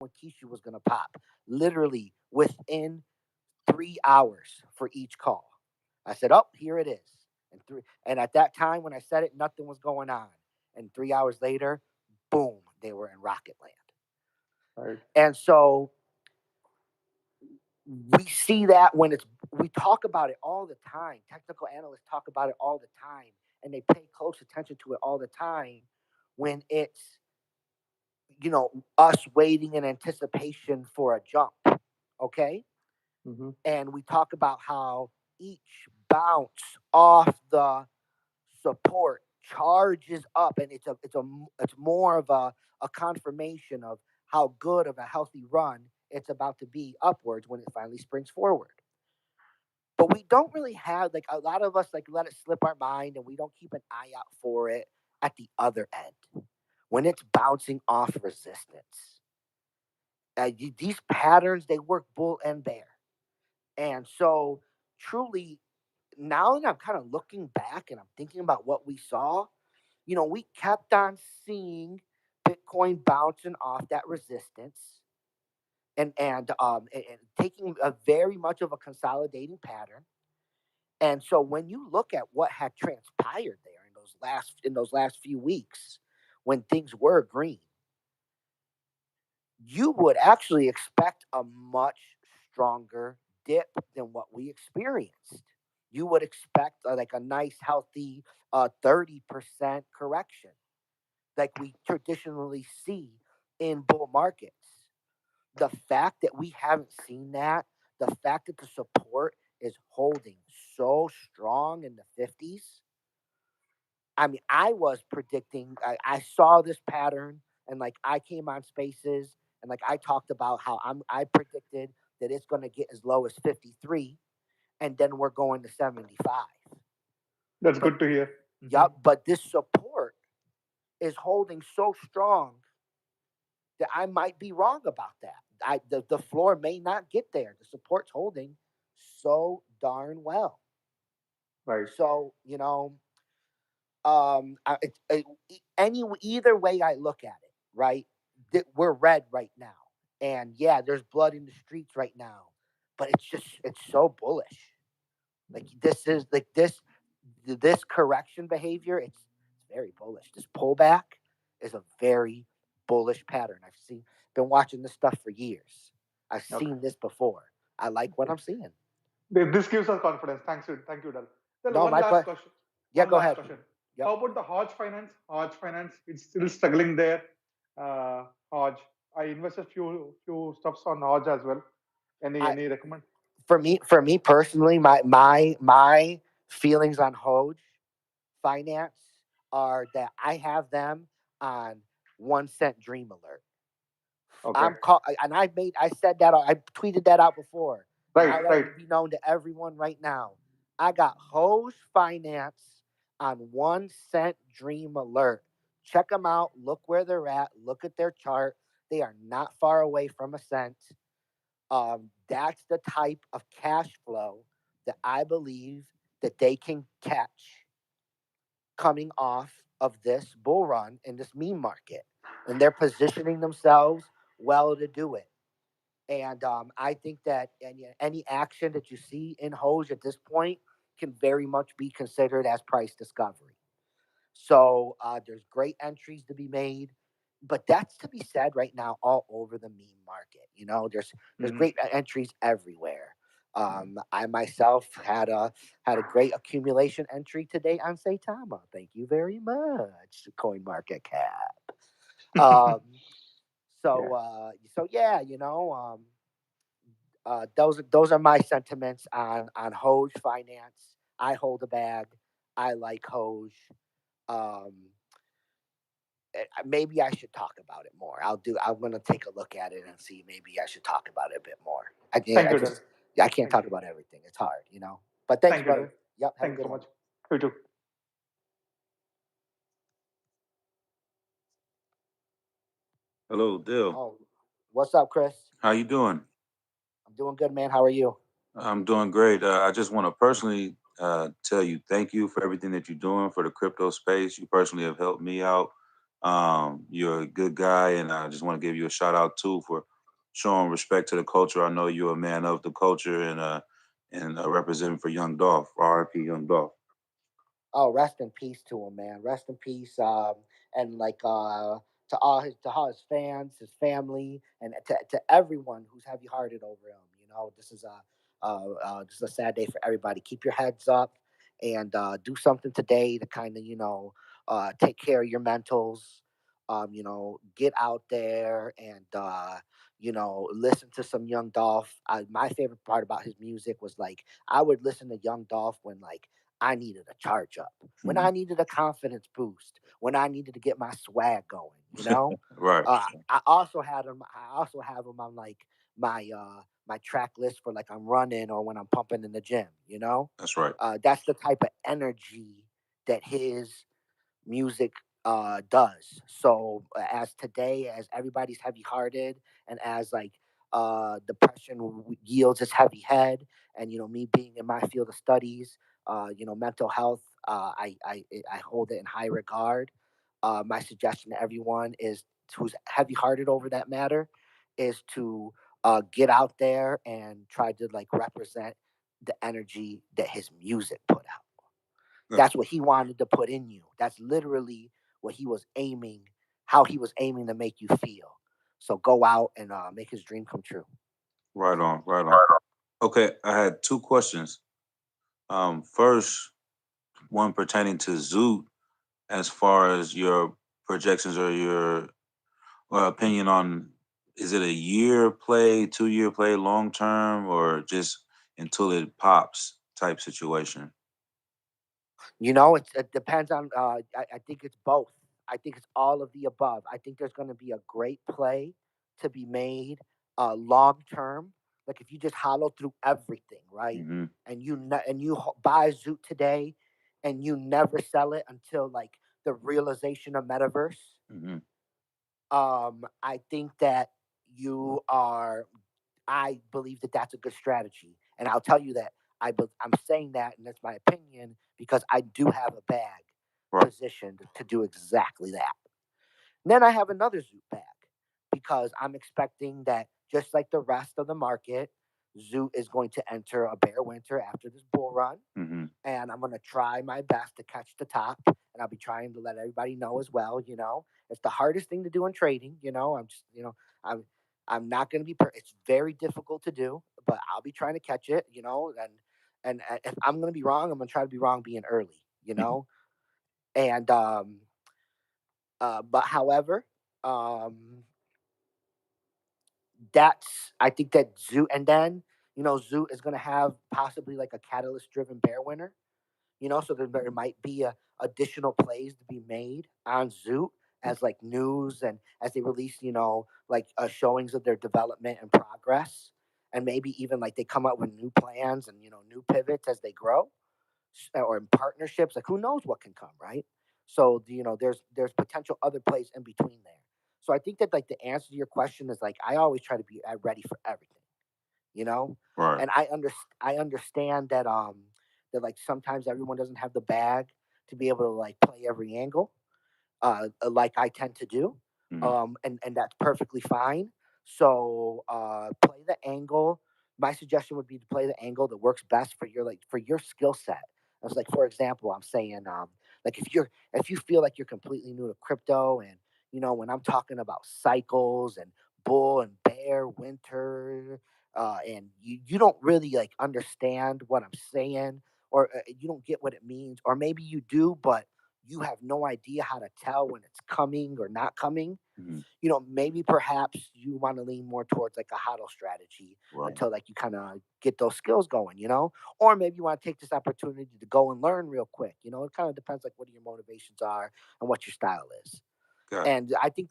Keisha was going to pop. Literally within 3 hours for each call. I said, "Oh, here it is." And at that time when I said it, nothing was going on. And 3 hours later, boom, they were in rocket land. Right. And so we see that we talk about it all the time. Technical analysts talk about it all the time, and they pay close attention to it all the time when it's, us waiting in anticipation for a jump. Okay. Mm-hmm. And we talk about how each bounce off the support charges up, and it's more of a confirmation of how good of a healthy run it's about to be upwards when it finally springs forward. But we don't really have, like, a lot of us, like, let it slip our mind, and we don't keep an eye out for it at the other end when it's bouncing off resistance. These patterns, they work bull and bear. And so truly, now that I'm kind of looking back and I'm thinking about what we saw, we kept on seeing Bitcoin bouncing off that resistance and taking a very much of a consolidating pattern. And so when you look at what had transpired there in those last few weeks when things were green, you would actually expect a much stronger dip than what we experienced. You would expect like a nice, healthy 30% correction, like we traditionally see in bull markets. The fact that we haven't seen that, the fact that the support is holding so strong in the 50s. I mean, I was predicting, I saw this pattern, and like I came on Spaces, and like I talked about how I predicted that it's going to get as low as 53, and then we're going to 75. That's good to hear. Yep, but this support is holding so strong that I might be wrong about that. The floor may not get there. The support's holding so darn well. Right. So, either way I look at it, right? We're red right now, and yeah, there's blood in the streets right now, but it's so bullish. Like this correction behavior, it's very bullish. This pullback is a very bullish pattern. Been watching this stuff for years. I've seen this before. I like what I'm seeing. This gives us confidence. Thank you, Dell. Then No, one last question. Yeah, go ahead. Question. Yep. How about the Hodge Finance? Hodge Finance, it's still struggling there. Hodge, I invested few stuffs on Hodge as well. Any recommend? For me personally, my feelings on Hodge Finance are that I have them on 1 cent Dream Alert. Okay. I said that, I tweeted that out before. Right, I let it be known to everyone right now. I got Hodge Finance on 1 cent Dream Alert. Check them out. Look where they're at. Look at their chart. They are not far away from a cent. That's the type of cash flow that I believe that they can catch coming off of this bull run in this meme market, and they're positioning themselves well to do it. And I think that any action that you see in Hodge at this point can very much be considered as price discovery. So there's great entries to be made, but that's to be said right now all over the meme market. There's great entries everywhere. I myself had a great accumulation entry today on Saitama. Thank you very much, Coin Market Cap. So yeah, those are my sentiments on Hodge Finance. I hold a bag. I like Hodge. Maybe I should talk about it more. I'm gonna take a look at it and see. Maybe I should talk about it a bit more. I can't talk about everything. It's hard, But thanks, brother. Yep. Thank you so much. You too. Hello, Dell. Oh, what's up, Chris? How you doing? I'm doing good, man. How are you? I'm doing great. I just want to personally tell you thank you for everything that you're doing for the crypto space. You personally have helped me out. You're a good guy, and I just want to give you a shout out too for showing respect to the culture. I know you're a man of the culture and representing for Young Dolph, R.I.P. Young Dolph. Oh, rest in peace to him, man. Rest in peace. And like to all his fans, his family, and to everyone who's heavy hearted over him. You know, this is a sad day for everybody. Keep your heads up and do something today to kind of take care of your mentals. Get out there and listen to some Young Dolph. My favorite part about his music was like I would listen to Young Dolph when like I needed a charge up, when I needed a confidence boost, when I needed to get my swag going. Right. I also had him. I also have him on like my track list for like I'm running or when I'm pumping in the gym. That's right. That's the type of energy that his music does. So as today, as everybody's heavy hearted, and as like depression yields its heavy head, and me being in my field of studies, mental health, I hold it in high regard. My suggestion to everyone is who's heavy hearted over that matter is to get out there and try to like represent the energy that his music put out. That's what he wanted to put in you. That's literally what he was aiming, how he was aiming to make you feel. So go out and make his dream come true. Right on. Right on. Okay, I had two questions. First, one pertaining to Zoot, as far as your projections or your opinion on, is it a year play, 2 year play, long term, or just until it pops type situation? It depends on. I think it's both. I think it's all of the above. I think there's going to be a great play to be made long term. Like if you just hollow through everything, right? Mm-hmm. And you buy Zoot today, and you never sell it until like the realization of Metaverse. Mm-hmm. I think that you are. I believe that that's a good strategy, and I'll tell you that I'm saying that, and that's my opinion because I do have a bag Right. positioned to do exactly that. Then I have another Zoot bag because I'm expecting that just like the rest of the market, Zoot is going to enter a bear winter after this bull run, Mm-hmm. and I'm going to try my best to catch the top. And I'll be trying to let everybody know as well. It's the hardest thing to do in trading. I'm I'm not going to be. It's very difficult to do, but I'll be trying to catch it. And if I'm going to be wrong, I'm going to try to be wrong being early. And but however, um, that's I think that Zoo and then Zoo is going to have possibly like a catalyst driven bear winner. So there might be additional plays to be made on Zoot as like news and as they release, like showings of their development and progress, and maybe even like they come up with new plans and new pivots as they grow, or in partnerships. Like who knows what can come, right? So there's potential other plays in between there. So I think that like the answer to your question is like I always try to be ready for everything, you know Right. and I understand that like sometimes everyone doesn't have the bag to be able to like play every angle, like I tend to do, Mm-hmm. and that's perfectly fine. So play the angle. My suggestion would be to play the angle that works best for your skill set. It's like, for example, I'm saying, like if you feel like you're completely new to crypto, and when I'm talking about cycles and bull and bear winter, and you don't really like understand what I'm saying, or you don't get what it means, or maybe you do, but you have no idea how to tell when it's coming or not coming. Mm-hmm. Maybe perhaps you want to lean more towards like a hodl strategy Right. until like you kind of get those skills going, or maybe you want to take this opportunity to go and learn real quick. It kind of depends like what your motivations are and what your style is. Got it. And I think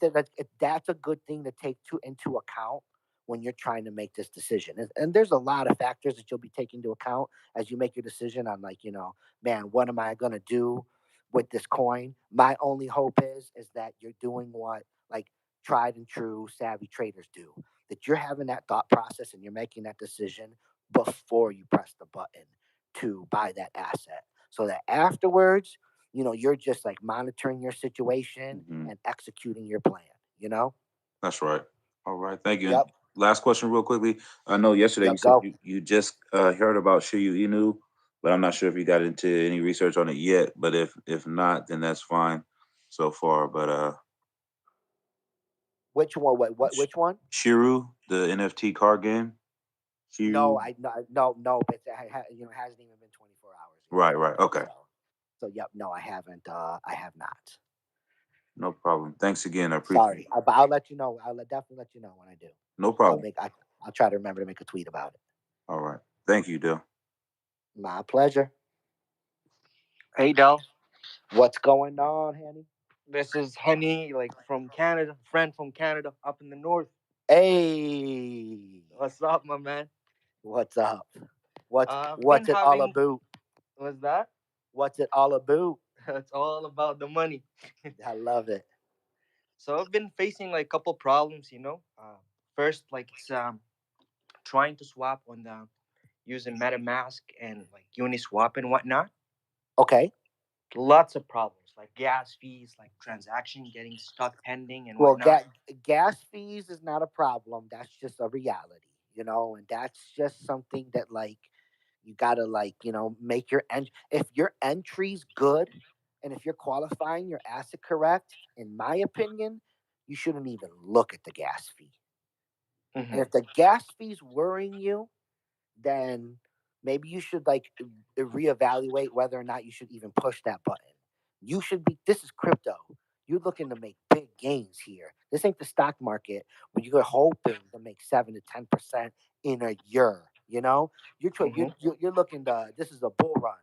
that's a good thing to take into account when you're trying to make this decision. And there's a lot of factors that you'll be taking into account as you make your decision on like, man, what am I going to do with this coin? My only hope is that you're doing what like tried and true savvy traders do. That you're having that thought process and you're making that decision before you press the button to buy that asset. So that afterwards, you're just like monitoring your situation Mm-hmm. and executing your plan. That's right. All right. Thank you. Yep. last question, real quickly. I know yesterday Yep, you said go. you just heard about Shiba Inu, but I'm not sure if you got into any research on it yet. But if not, then that's fine so far. But Which one? Which one? Shiru, the NFT card game. No, Shiru. no. But it hasn't even been 24 hours yet. Right, right. Okay. So yep, no, I haven't. I have not. No problem. Thanks again. I appreciate Sorry, it. but I'll let you know. I'll definitely let you know when I do. No I'll problem. I'll try to remember to make a tweet about it. All right. Thank you, Dell. My pleasure. Hey, Dell. What's going on, Henny? This is Henny, like from Canada, friend from Canada up in the north. Hey, What's up, my man? what's up? What's been it all having- about? What's that? What's it all about? It's all about the money. I love it. So I've been facing like a couple problems, First, like it's trying to swap on the using MetaMask and like Uniswap and whatnot. Okay. Lots of problems like gas fees, like transaction getting stuck pending and Well, whatnot. gas fees is not a problem. That's just a reality, and that's just something that like you gotta make your if your entry's good and if you're qualifying your asset correct, in my opinion, you shouldn't even look at the gas fee. And if the gas fee's worrying you, then maybe you should reevaluate whether or not you should even push that button. You should be. This is crypto. You're looking to make big gains here. This ain't the stock market where you're hoping to make 7 to 10% in a year. You're looking to. This is a bull run,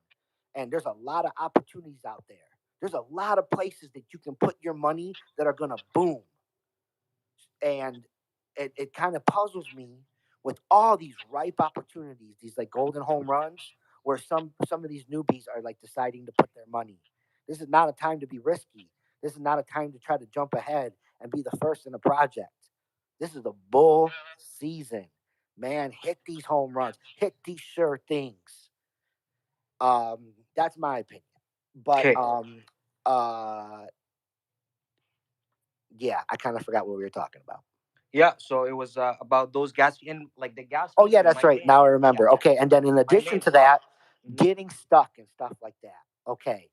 and there's a lot of opportunities out there. There's a lot of places that you can put your money that are gonna boom, and it kind of puzzles me with all these ripe opportunities, these like golden home runs, where some of these newbies are like deciding to put their money. This is not a time to be risky. This is not a time to try to jump ahead and be the first in a project. This is the bull season, man. Hit these home runs, hit these sure things. That's my opinion. But yeah, I kind of forgot what we were talking about. Yeah, so it was about those gas and like the gas. Oh yeah, that's right. Now I remember. Yeah. Okay, and then in addition to that, getting stuck and stuff like that. Okay,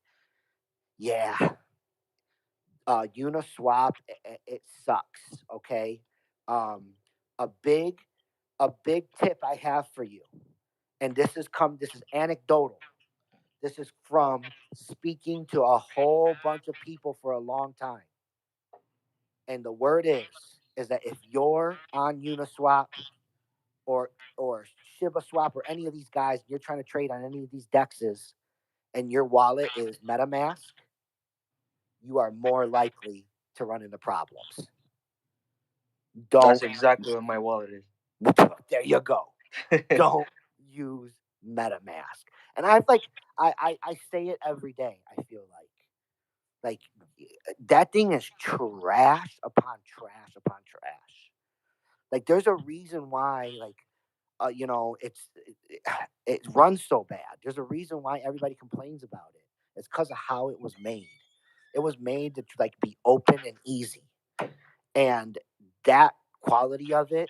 yeah. Uniswap, it sucks. Okay, a big tip I have for you, and this is anecdotal. This is from speaking to a whole bunch of people for a long time. And the word is that if you're on Uniswap or Shiba Swap or any of these guys, you're trying to trade on any of these dexes, and your wallet is MetaMask, you are more likely to run into problems. That's exactly what my wallet is. There you go. Don't use MetaMask. And I say it every day. I feel like that thing is trash upon trash upon trash. Like there's a reason why it runs so bad. There's a reason why everybody complains about it. It's because of how it was made. It was made to be open and easy, and that quality of it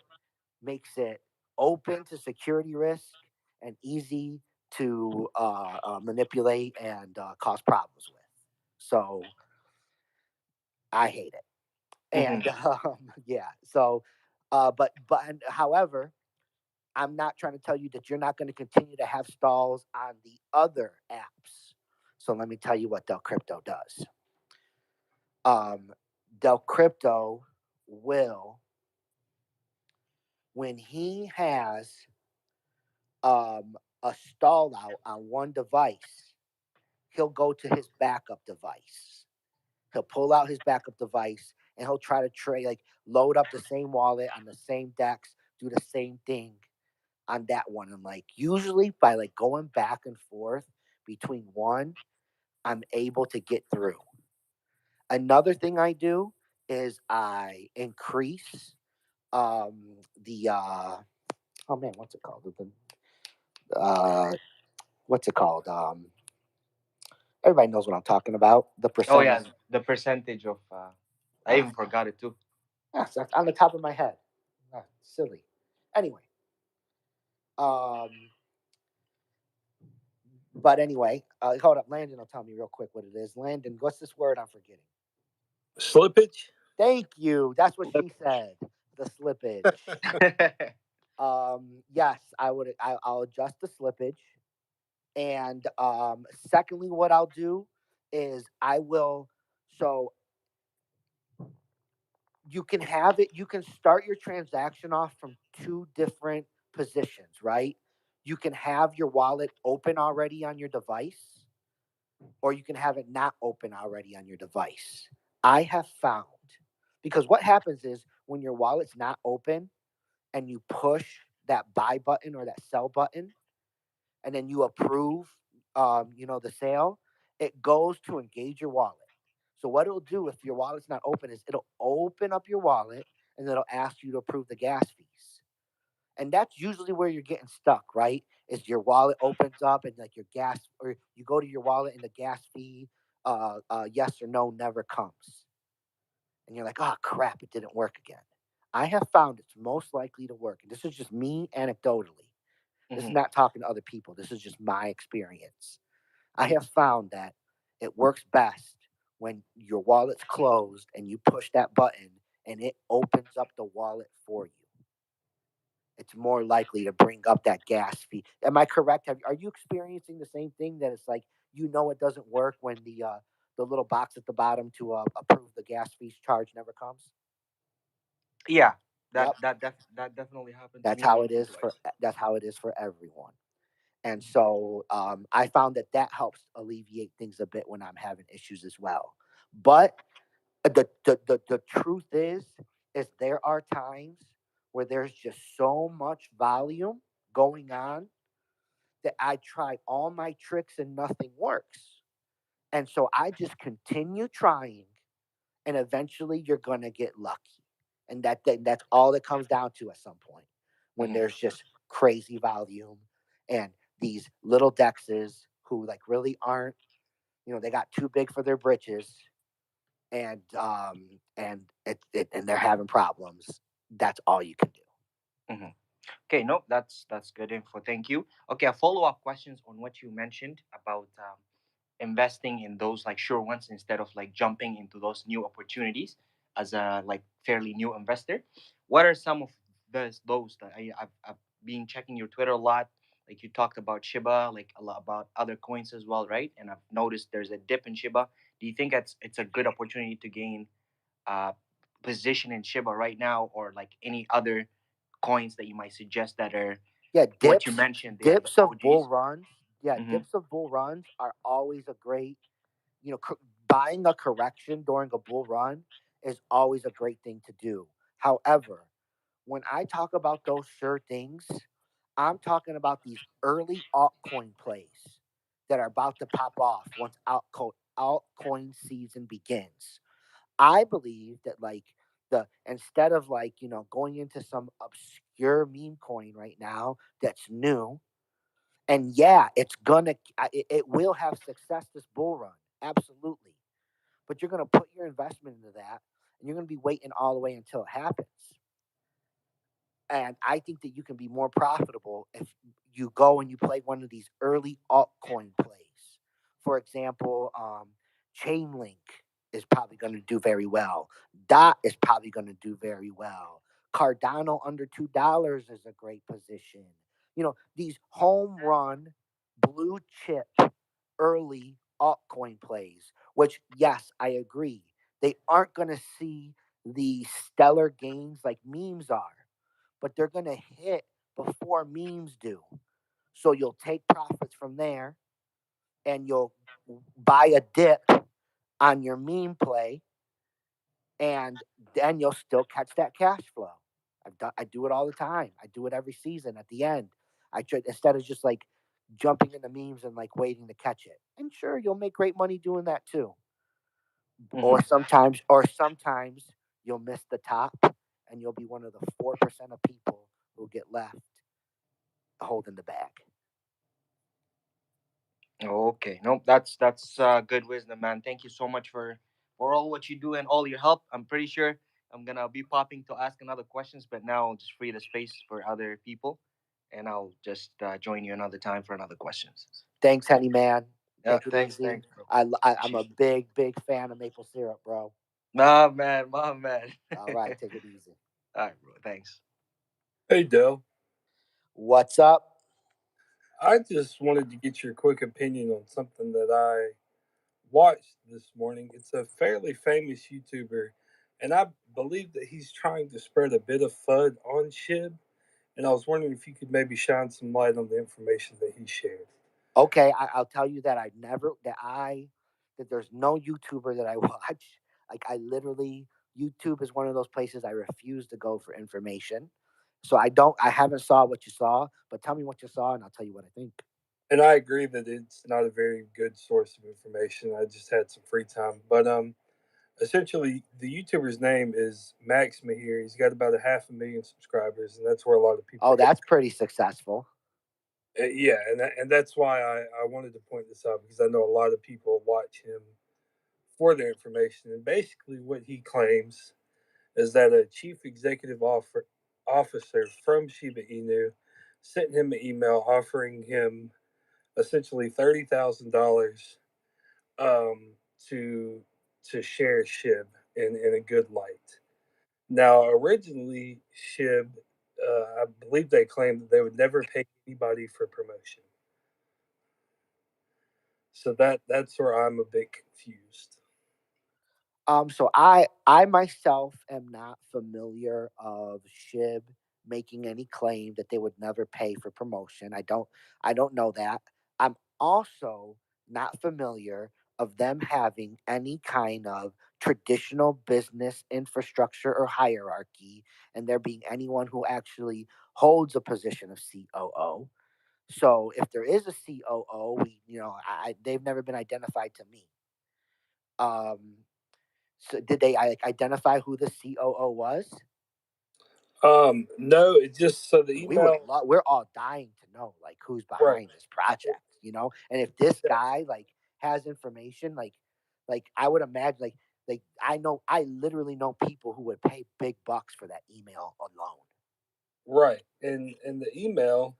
makes it open to security risk and easy to manipulate and cause problems with. So I hate it. And yeah, so but however, I'm not trying to tell you that you're not going to continue to have stalls on the other apps. So let me tell you what Crypto does. Crypto will, when he has a stall out on one device, he'll go to his backup device. He'll pull out his backup device and he'll try to trade, load up the same wallet on the same DEX, do the same thing on that one. And usually by going back and forth between one, I'm able to get through. Another thing I do is I increase the oh man, what's it called? What's it called? Everybody knows what I'm talking about. The percentage. Oh yeah, the percentage of I even forgot it too. Yes, that's on the top of my head. Silly. Anyway, um, but anyway, hold up. Landon will tell me real quick what it is. Landon, what's this word I'm forgetting? Slippage. Thank you. That's what she said. The slippage. Yes, I would. I'll adjust the slippage, and secondly, what I'll do is I will. So you can have it. You can start your transaction off from two different positions, right? You can have your wallet open already on your device, or you can have it not open already on your device. I have found, because what happens is when your wallet's not open and you push that buy button or that sell button, and then you approve, the sale, it goes to engage your wallet. So what it'll do if your wallet's not open is it'll open up your wallet and it'll ask you to approve the gas fees. And that's usually where you're getting stuck, right? Is your wallet opens up and like your gas, or you go to your wallet and the gas fee, yes or no, never comes, and you're like, oh crap, it didn't work again. I have found it's most likely to work, and this is just me anecdotally. This is not talking to other people. This is just my experience. I have found that it works best when your wallet's closed and you push that button and it opens up the wallet for you. It's more likely to bring up that gas fee. Am I correct? Are you experiencing the same thing, that it's like it doesn't work when the little box at the bottom to approve the gas fees charge never comes? Yeah, Yep. that definitely happened to That's me how it once or is for twice. that's how it is for everyone. And so I found that helps alleviate things a bit when I'm having issues as well. But the truth is there are times where there's just so much volume going on that I try all my tricks and nothing works. And so I just continue trying, and eventually you're going to get lucky. And that's all it comes down to at some point, when there's just crazy volume and these little dexes who like really aren't, they got too big for their britches, and they're having problems. That's all you can do. Hmm. Okay, no, that's good info. Thank you. Okay, a follow up questions on what you mentioned about investing in those like sure ones instead of like jumping into those new opportunities as a like fairly new investor. What are some of those that I've been checking your Twitter a lot? Like you talked about Shiba, like a lot about other coins as well, right? And I've noticed there's a dip in Shiba. Do you think it's a good opportunity to gain uh, position in Shiba right now, or like any other coins that you might suggest that are Yeah, what you mentioned? They are the dips of bull OGs. runs. Yeah, Mm-hmm. dips of bull runs are always a great, buying a correction during a bull run is always a great thing to do. However, when I talk about those sure things, I'm talking about these early altcoin plays that are about to pop off once altcoin season begins. I believe that like the instead of like, going into some obscure meme coin right now that's new, and yeah, it will have success this bull run, absolutely. But you're gonna put your investment into that, and you're gonna be waiting all the way until it happens. And I think that you can be more profitable if you go and you play one of these early altcoin plays. For example, Chainlink is probably going to do very well. Dot is probably going to do very well. Cardano under $2 is a great position. These home run blue chip early altcoin plays, which, yes, I agree, they aren't going to see the stellar gains like memes are, but they're going to hit before memes do. So you'll take profits from there, and you'll buy a dip on your meme play, and then you'll still catch that cash flow. I do it all the time. I do it every season at the end. I try, instead of just like jumping in the memes and like waiting to catch it. And sure, you'll make great money doing that too. Mm-hmm. Or sometimes you'll miss the top, and you'll be one of the 4% of people who get left holding the bag. Okay, nope, that's good wisdom, man. Thank you so much for all what you do and all your help. I'm pretty sure I'm gonna be popping to ask another questions, but now I'll just free the space for other people, and I'll just join you another time for another questions. Thanks, Henny man. Yeah, Take it thanks, easy. bro. I'm a Appreciate big fan of maple syrup, bro. it. Nah, man, my man. All right, take it easy. All right, bro. Thanks. Hey, Dell. What's up? I just wanted to get your quick opinion on something that I watched this morning. It's a fairly famous YouTuber, and I believe that he's trying to spread a bit of FUD on SHIB. And I was wondering if you could maybe shine some light on the information that he shared. Okay, I'll tell you that that there's no YouTuber that I watch. Like I literally, YouTube is one of those places I refuse to go for information. So I haven't saw what you saw, but tell me what you saw and I'll tell you what I think. And I agree that it's not a very good source of information. I just had some free time, but essentially the YouTuber's name is Max Mahir. He's got about 500,000 subscribers, and that's where a lot of people. Oh, that's pretty successful. Yeah, and that's why I wanted to point this out, because I know a lot of people watch him for their information. And basically, what he claims is that a chief executive officer from Shiba Inu sent him an email offering him essentially $30,000 um, to share SHIB in a good light. Now, originally, SHIB, I believe they claimed that they would never pay anybody for promotion. So that's where I'm a bit confused. So I myself am not familiar of Shib making any claim that they would never pay for promotion. I don't know that. I'm also not familiar of them having any kind of traditional business infrastructure or hierarchy, and there being anyone who actually holds a position of COO. So if there is a COO, they've never been identified to me. Um, so did they identify who the COO was? No, it just so the email. We're all dying to know like who's Right. behind this project, And if this guy like has information, like I would imagine like I literally know people who would pay big bucks for that email alone. Right, and the email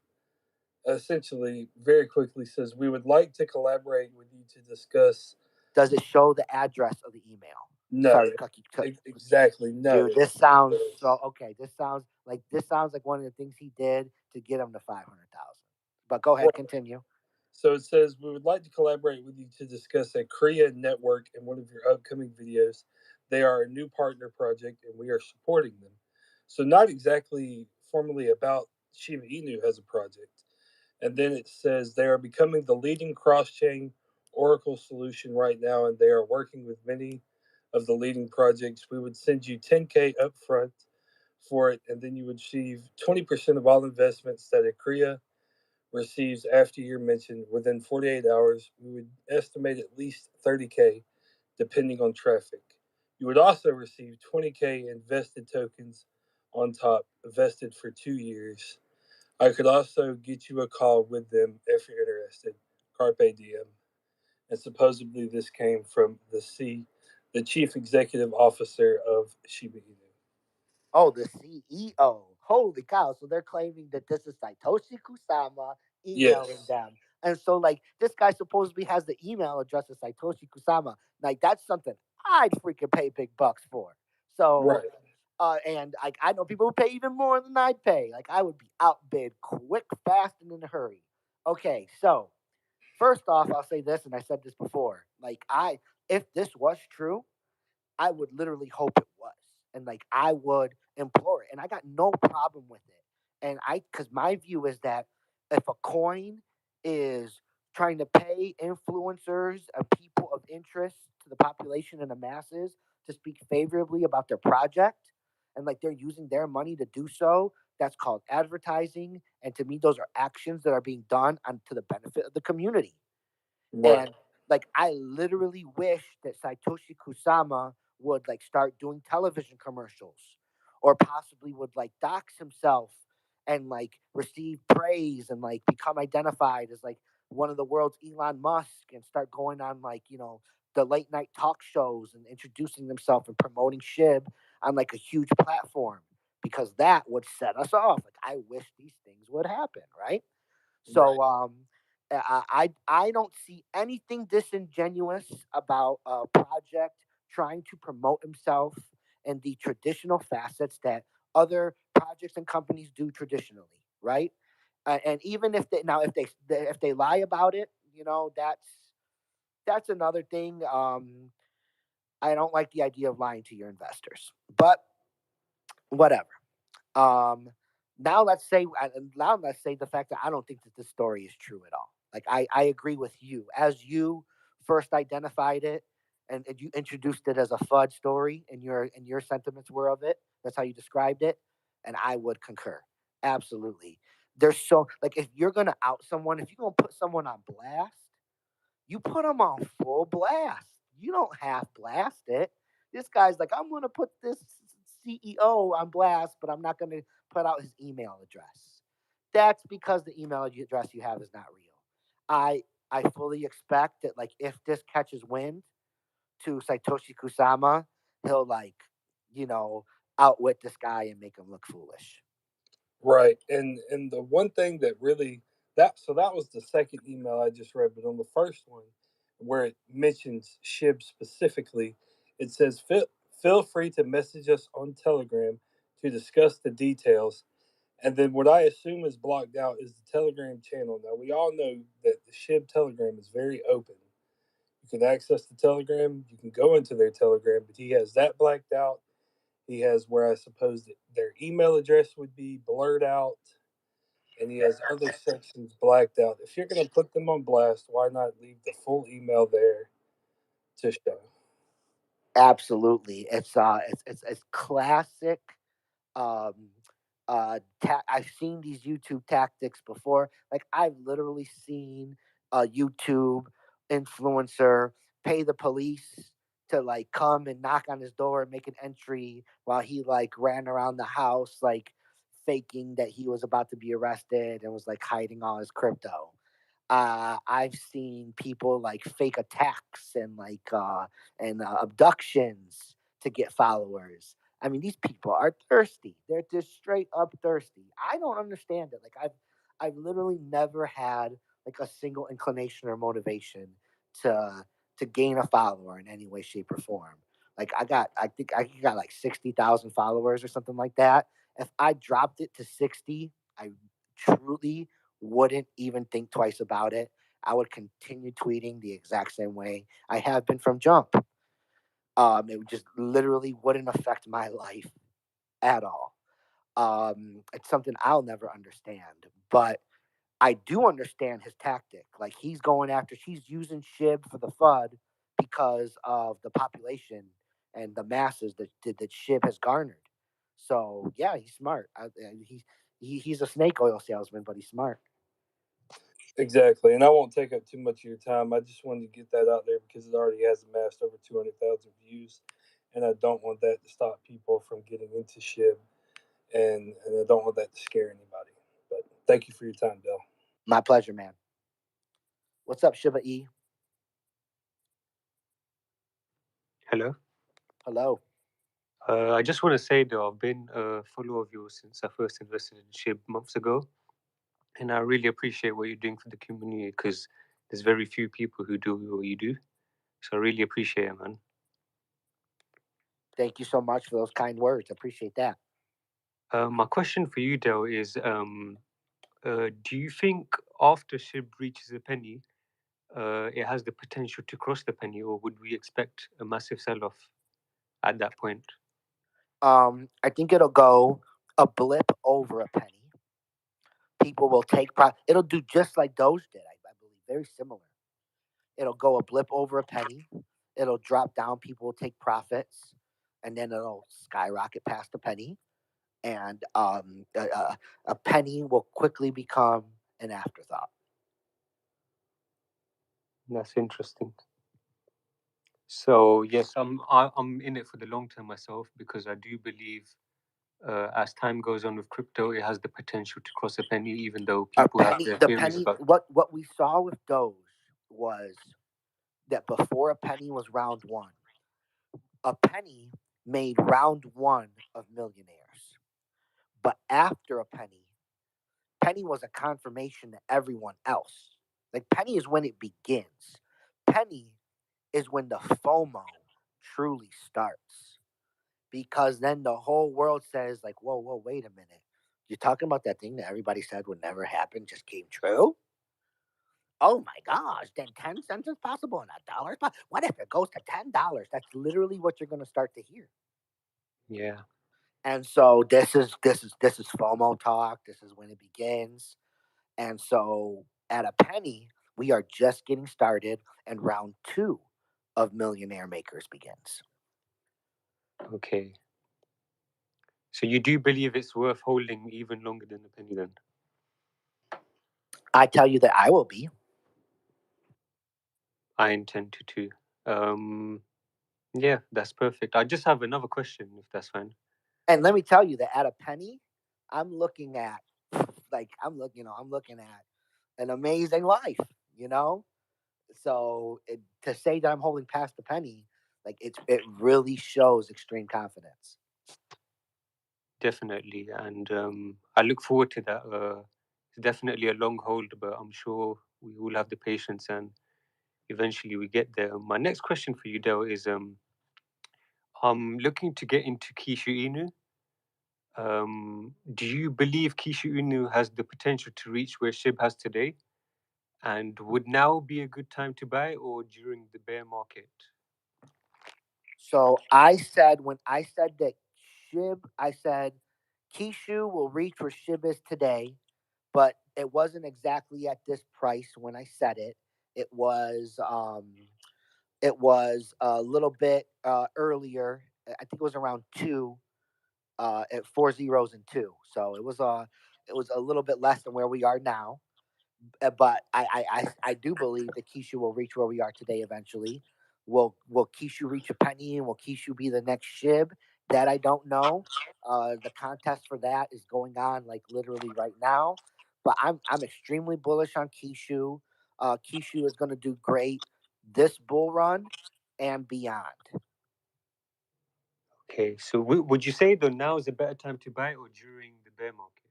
essentially very quickly says, "We would like to collaborate with you to discuss." Does it show the address of the email? No, Sorry, exactly, no. dude. This sounds so okay. This sounds like one of the things he did to get him to 500,000. But go ahead, Right. continue. So it says, "We would like to collaborate with you to discuss a Korea network in one of your upcoming videos. They are a new partner project, and we are supporting them." So not exactly formally about Shiba Inu as a project. And then it says they are becoming the leading cross-chain Oracle solution right now, and they are working with many of the leading projects. We would send you 10K upfront for it, and then you would receive 20% of all investments that Korea receives after your mention. Within 48 hours, we would estimate at least 30K, depending on traffic. You would also receive 20K invested tokens on top, vested for 2 years. I could also get you a call with them if you're interested. Carpe diem. And supposedly this came from the chief executive officer of Shiba Inu. Oh, the CEO. Holy cow. So they're claiming that this is Satoshi Kusama emailing Yes. them. And so, like, this guy supposedly has the email address of Satoshi Kusama. Like, that's something I'd freaking pay big bucks for. So, Right. and I know people who pay even more than I'd pay. Like, I would be outbid quick, fast, and in a hurry. Okay, so first off, I'll say this, and I said this before. Like, if this was true, I would literally hope it was. And like I would implore it. And I got no problem with it. And because my view is that if a coin is trying to pay influencers and people of interest to the population and the masses to speak favorably about their project, and like they're using their money to do so, that's called advertising. And to me, those are actions that are being done to the benefit of the community. Right. And like I literally wish that Satoshi Kusama would like start doing television commercials or possibly would like dox himself and like receive praise and like become identified as like one of the world's Elon Musk and start going on like, the late night talk shows and introducing himself and promoting SHIB. on like a huge platform, because that would set us off. Like, I wish these things would happen, right? So I don't see anything disingenuous about a project trying to promote himself in the traditional facets that other projects and companies do traditionally, right? And even if they now if they lie about it, that's another thing. I don't like the idea of lying to your investors, but whatever. Um, now let's say the fact that I don't think that this story is true at all. Like, I agree with you, as you first identified it, and you introduced it as a FUD story, and your sentiments were of it. That's how you described it, and I would concur. Absolutely. There's so, like, if you're gonna out someone, if you're gonna put someone on blast, you put them on full blast. You don't half blast it. This guy's like, I'm going to put this CEO on blast, but I'm not going to put out his email address. That's because the email address you have is not real. I fully expect that, like, if this catches wind to Satoshi Kusama, he'll, like, outwit this guy and make him look foolish. Right. And the one thing that really that was the second email I just read, but on the first one where it mentions SHIB specifically, it says feel free to message us on Telegram to discuss the details. And then what I assume is blocked out is the Telegram channel. Now we all know that the SHIB Telegram is very open. You can access the Telegram, you can go into their Telegram, but he has that blacked out. He has where I suppose that their email address would be blurred out, and he has other sections blacked out. If you're going to put them on blast, why not leave the full email there to show? Absolutely. It's classic. I've seen these YouTube tactics before. Like, I've literally seen a YouTube influencer pay the police to, like, come and knock on his door and make an entry while he, like, ran around the house, like, faking that he was about to be arrested and was, like, hiding all his crypto. I've seen people, like, fake attacks and, like, abductions to get followers. I mean, these people are thirsty. They're just straight up thirsty. I don't understand it. Like, I've literally never had, like, a single inclination or motivation to gain a follower in any way, shape, or form. Like, I think I got like 60,000 followers or something like that. If I dropped it to 60, I truly wouldn't even think twice about it. I would continue tweeting the exact same way I have been from jump. It would just literally wouldn't affect my life at all. It's something I'll never understand, but I do understand his tactic. Like, he's using SHIB for the FUD because of the population and the masses that SHIB has garnered. So yeah, he's smart. He's a snake oil salesman, but he's smart. Exactly. And I won't take up too much of your time. I just wanted to get that out there because it already has amassed over 200,000 views. And I don't want that to stop people from getting into SHIB. And I don't want that to scare anybody. But thank you for your time, Dell. My pleasure, man. What's up, Shiba E? Hello. Hello. I just want to say though, I've been a follower of yours since I first invested in SHIB months ago, and I really appreciate what you're doing for the community because there's very few people who do what you do. So I really appreciate it, man. Thank you so much for those kind words. Appreciate that. My question for you, Dell, is do you think after SHIB reaches a penny, it has the potential to cross the penny, or would we expect a massive sell-off at that point? I think it'll go a blip over a penny. People will take it'll do just like Doge did, I believe. Very similar. It'll go a blip over a penny. It'll drop down. People will take profits, and then it'll skyrocket past a penny. And a penny will quickly become an afterthought. That's interesting. So yes, I'm in it for the long term myself because I do believe as time goes on with crypto, it has the potential to cross a penny, even though people have their theories about. What we saw with Doge was that before a penny was round one. A penny made round one of millionaires. But after a penny, penny was a confirmation to everyone else. Like penny is when it begins. Penny is when the FOMO truly starts. Because then the whole world says, like, whoa, wait a minute. You're talking about that thing that everybody said would never happen just came true? Oh my gosh, then 10 cents is possible and $1 is possible. What if it goes to $10? That's literally what you're gonna start to hear. Yeah. And so this is FOMO talk. This is when it begins. And so at a penny, we are just getting started, and round two of Millionaire Makers begins. Okay. So you do believe it's worth holding even longer than a penny then? I tell you that I will be. I intend to too. Yeah, that's perfect. I just have another question, if that's fine. And let me tell you that at a penny, I'm looking at I'm looking at an amazing life, you know? So to say that I'm holding past the penny, like it really shows extreme confidence. Definitely, and I look forward to that. It's definitely a long hold, but I'm sure we will have the patience and eventually we get there. My next question for you, Dell, is I'm looking to get into Kishu Inu. Do you believe Kishu Inu has the potential to reach where SHIB has today? And would now be a good time to buy or during the bear market? So when I said that I said Kishu will reach where SHIB is today, but it wasn't exactly at this price when I said it. It was a little bit earlier. I think it was around two, at 4 zeros and two. So it was a little bit less than where we are now. But I do believe that Kishu will reach where we are today eventually. Will Kishu reach a penny, and will Kishu be the next SHIB? That I don't know. The contest for that is going on like literally right now. But I'm extremely bullish on Kishu. Kishu is going to do great this bull run and beyond. Okay, so would you say though now is a better time to buy or during the bear market?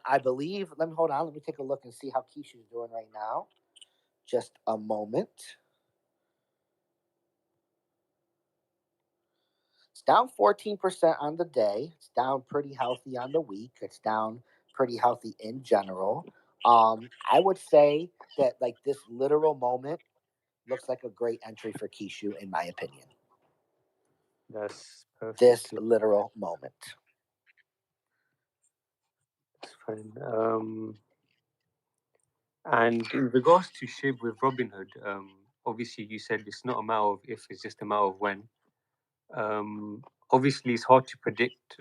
I believe. Let me hold on. Let me take a look and see how Kishu's doing right now. Just a moment. It's down 14% on the day. It's down pretty healthy on the week. It's down pretty healthy in general. I would say that like this literal moment looks like a great entry for Kishu, in my opinion. That's perfect. This literal moment. That's fine. And in regards to SHIB with Robinhood, obviously you said it's not a matter of if, it's just a matter of when. Obviously, it's hard to predict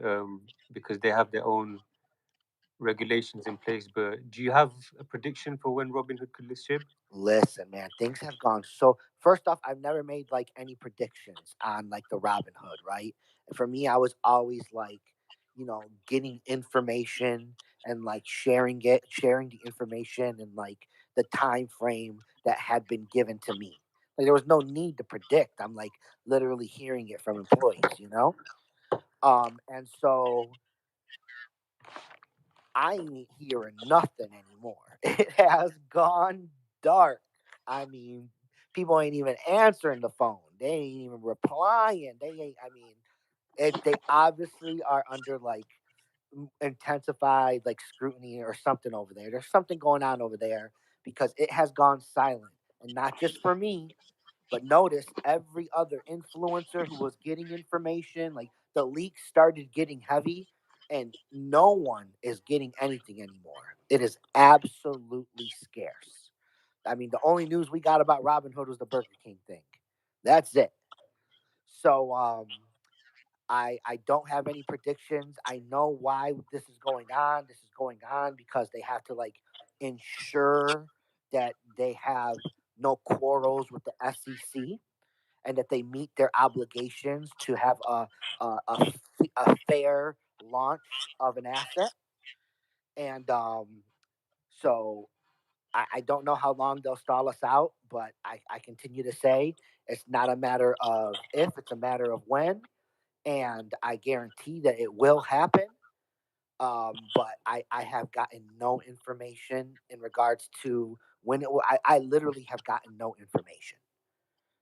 because they have their own regulations in place. But do you have a prediction for when Robinhood could list SHIB? Listen, man, things have gone so. First off, I've never made like any predictions on like the Robinhood, right? For me, I was always like, getting information and like sharing the information and like the time frame that had been given to me. Like there was no need to predict. I'm like literally hearing it from employees. And so I ain't hearing nothing anymore. It has gone dark. I mean, people ain't even answering the phone. They ain't even replying. They ain't. I mean, they obviously are under like intensified like scrutiny or something over there. There's something going on over there because it has gone silent, and not just for me. But notice every other influencer who was getting information, like the leaks started getting heavy, and no one is getting anything anymore. It is absolutely scarce. I mean, the only news we got about Robinhood was the Burger King thing. That's it. So I don't have any predictions. I know why this is going on. This is going on because they have to like ensure that they have no quarrels with the SEC, and that they meet their obligations to have a fair launch of an asset. And so I don't know how long they'll stall us out, but I continue to say it's not a matter of if, it's a matter of when. And I guarantee that it will happen. But I have gotten no information in regards to when it will. I literally have gotten no information.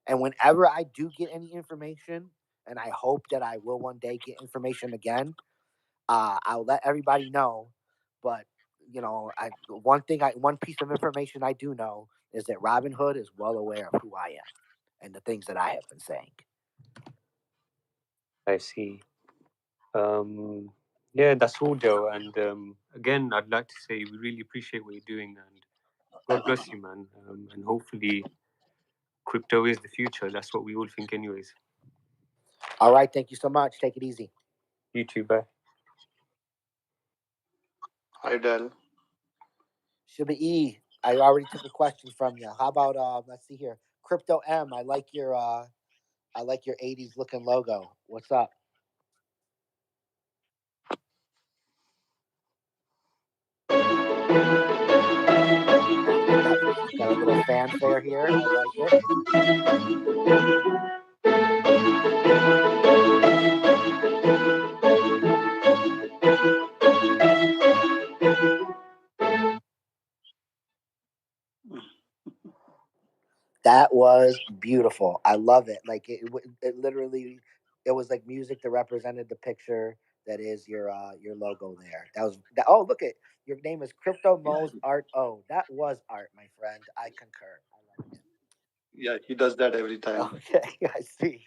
And whenever I do get any information, and I hope that I will one day get information again, I'll let everybody know. But one piece of information I do know is that Robinhood is well aware of who I am and the things that I have been saying. I see. Yeah, that's all, Joe. And again, I'd like to say we really appreciate what you're doing, and God bless you, man. And hopefully, crypto is the future. That's what we all think, anyways. All right, thank you so much. Take it easy. You too, bye. Hi, Dell. Shiba E, I already took a question from you. How about let's see here, Crypto M. I like your '80s looking logo. What's up? Got a little fanfare here. I like it. That was beautiful. I love it. Like it literally, it was like music that represented the picture that is your logo there. That was that. Oh, look at your name is Crypto Mo's Art. Oh, that was art, my friend. I concur. I like it. Yeah, he does that every time. Okay, I see.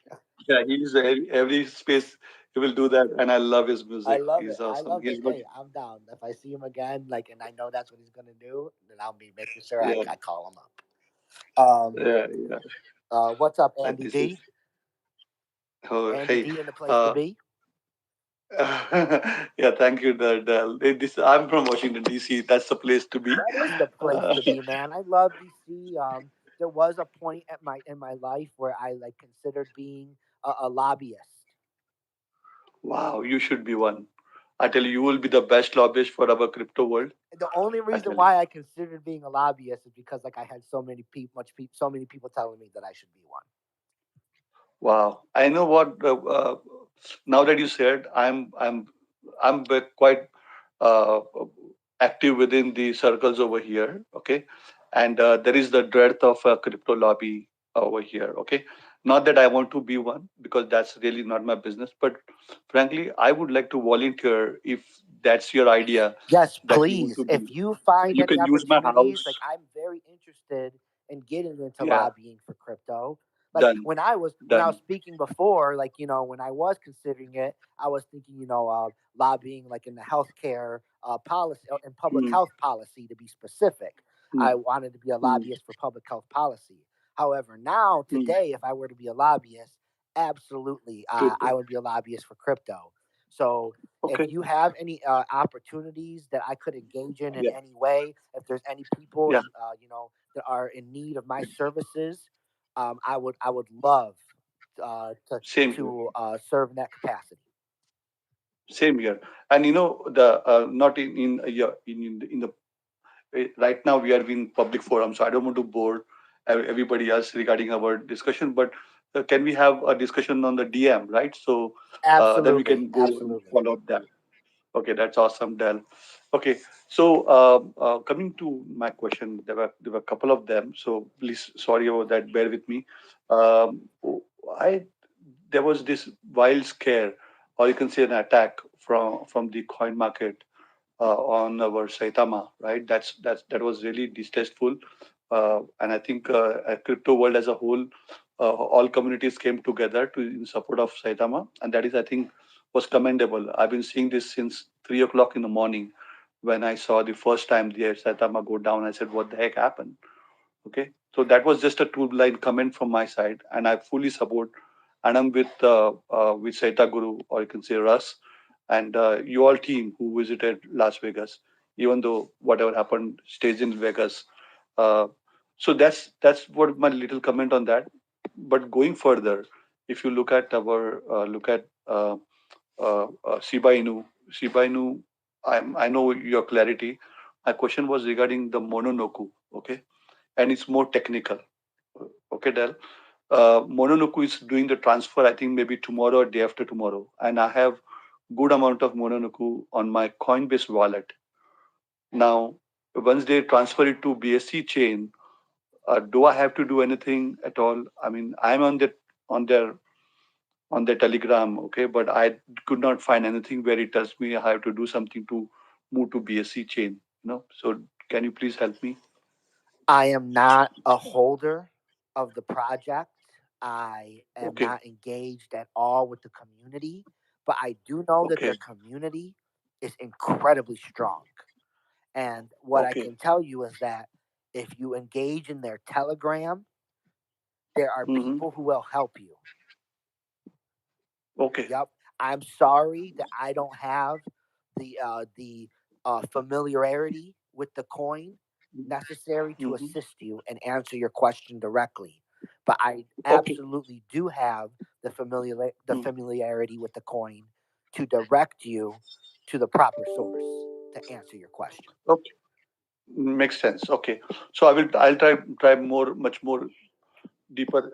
Yeah, he's every space he will do that, and I love his I music. love it. He's I awesome. love it. He's good. Hey, I'm down. If I see him again, like, and I know that's what he's gonna do, then I'll be making sure Yeah, I call him up. yeah. What's up, And Andy this is D? Andy hey, D in the place to uh, be. yeah. Thank you, Dal. This I'm from Washington D.C. That's the place to be. That is the place to be, man. I love DC. There was a point at my in my life where I like considered being a lobbyist. Wow, you should be one. I tell you, you will be the best lobbyist for our crypto world. The only I reason tell you. why I considered being a lobbyist is because like I had so many people telling me that I should be one. Wow, I know what. Now that you said, quite uh, active within the circles over here. Okay, and there is the breadth of a crypto lobby over here. Okay, not that I want to be one because that's really not my business. But frankly, I would like to volunteer if that's your idea Yes, that you want please. to If be. you find You any can use my opportunities, like house. I'm very interested in getting into Yeah, lobbying for crypto. Like done, when I was done. speaking before, like when I was considering it, I was thinking, lobbying like in the healthcare policy and public Mm, health policy to be specific. mm, I wanted to be a mm, lobbyist for public health policy. However, now mm. today, if I were to be a lobbyist, absolutely, I Crypto. would be a lobbyist for crypto. So if Okay. you have any opportunities that I could engage in Yeah, any way, if there's any people yeah. and that are in need of my services, I would love uh, to Same here. serve in that capacity. Same here. And the not in yeah, in the right now we are in public forum, so I don't want to bore everybody else regarding our discussion. But can we have a discussion on the DM, right? So then we Absolutely, can go and absolutely. follow up that. Okay, that's awesome, Del. Okay, so coming to my question, there were a couple of them. So please, sorry about that. Bear with me. Um, I There was this wild scare, or you can say an attack from the coin market on our Saitama, right? That was really distasteful, and I think a crypto world as a whole, all communities came together to in support of Saitama, and that is, I think, was commendable. I've been seeing this since 3 o'clock in the morning. When I saw the first time the Saitama go down, I said, "What the heck happened?" Okay, so that was just a two-line comment from my side, and I fully support. And I'm with Saita Guru, or you can say Russ, and you all team who visited Las Vegas, even though whatever happened stays in Vegas. Uh, so that's what my little comment on that. But going further, if you look at Shiba Inu, Shiba Inu, I know your clarity. My question was regarding the Mononoku. Okay, and it's more technical. Okay, Dell. Mononoku is doing the transfer. I think maybe tomorrow or day after tomorrow, and I have good amount of Mononoku on my Coinbase wallet. Now, once they transfer it to BSC chain, do I have to do anything at all? I mean, I'm on their on their Telegram, okay, but I could not find anything where it tells me I have to do something to move to BSC chain. So can you please help me? I am not a holder of the project. I am Okay, not engaged at all with the community, but I do know that their okay, community is incredibly strong. And what I okay, can tell you is that if you engage in their Telegram, there are mm-hmm. people who will help you. Okay, Yep. I'm sorry that I don't have the familiarity with the coin necessary to mm-hmm. assist you and answer your question directly. But I Okay, absolutely do have the mm. familiarity with the coin to direct you to the proper source to answer your question. Okay, makes sense. Okay, so I'll try much more deeper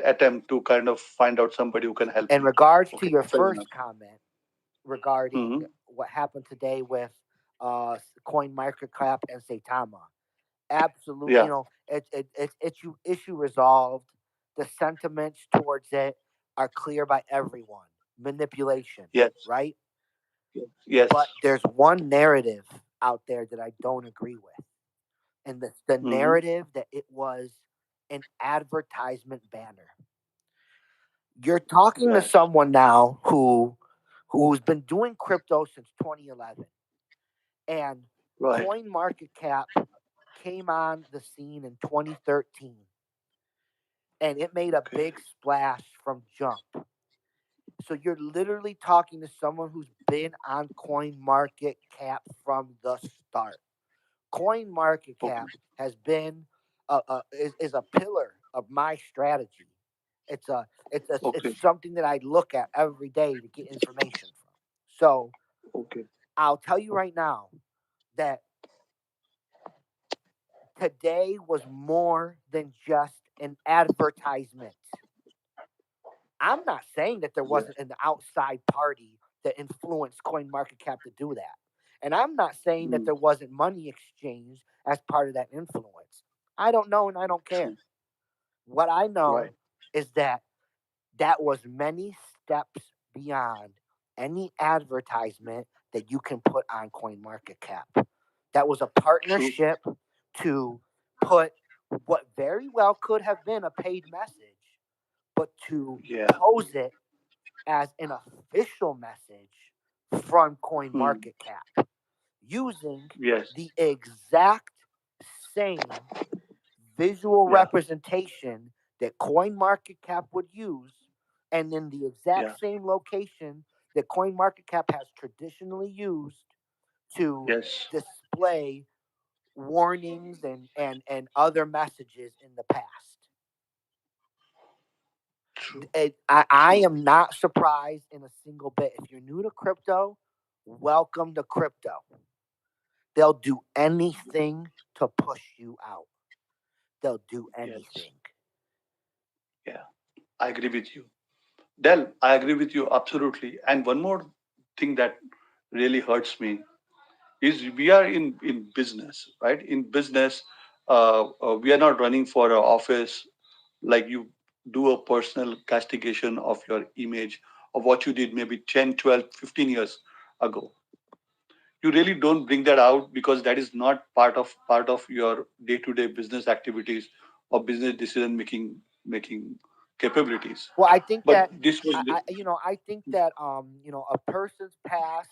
attempt to kind of find out somebody who can help In me. regards to Okay, your fair enough. first comment regarding Mm-hmm. what happened today with coin market cap and Saitama, absolutely, Yeah. it's issue resolved. The sentiments towards it are clear by everyone. Manipulation, Yes. right? Yes. But there's one narrative out there that I don't agree with, and the Mm-hmm. narrative that it was an advertisement banner. You're talking to Right. someone now who's been doing crypto since 2011, and Right. coin market cap came on the scene in 2013, and it made a Okay. big splash from jump. So you're literally talking to someone who's been on coin market cap from the start. Coin market Okay. cap has been is a pillar of my strategy. It's Okay. something that I look at every day to get information from. So Okay. I'll tell you right now that today was more than just an advertisement. I'm not saying that there Yes. wasn't an outside party that influenced CoinMarketCap to do that. And I'm not saying that Mm. there wasn't money exchanged as part of that influence. I don't know and I don't care. True. What I Right. know is that that was many steps beyond any advertisement that you can put on CoinMarketCap. That was a True. partnership to put what very well could have been a paid message, but to Yeah. pose it as an official message from Mm. CoinMarketCap using Yes. the exact same visual Yeah. representation that CoinMarketCap would use, and in the Yeah. exact same location that CoinMarketCap has traditionally used to Yes. display warnings and other messages in the past. True. I True. am not surprised in a single bit. If you're new to crypto, welcome to crypto. They'll do anything to push you out. They'll do Yes. anything. Yeah. I agree with you. Del, I agree with you absolutely. And one more thing that really hurts me is we are in business, right? In business, we are not running for an office like you do a personal castigation of your image of what you did maybe 10, 12, 15 years ago. You really don't bring that out because that is not part of your day-to-day business activities or business decision making capabilities. Well, I think But that this was I think that a person's past,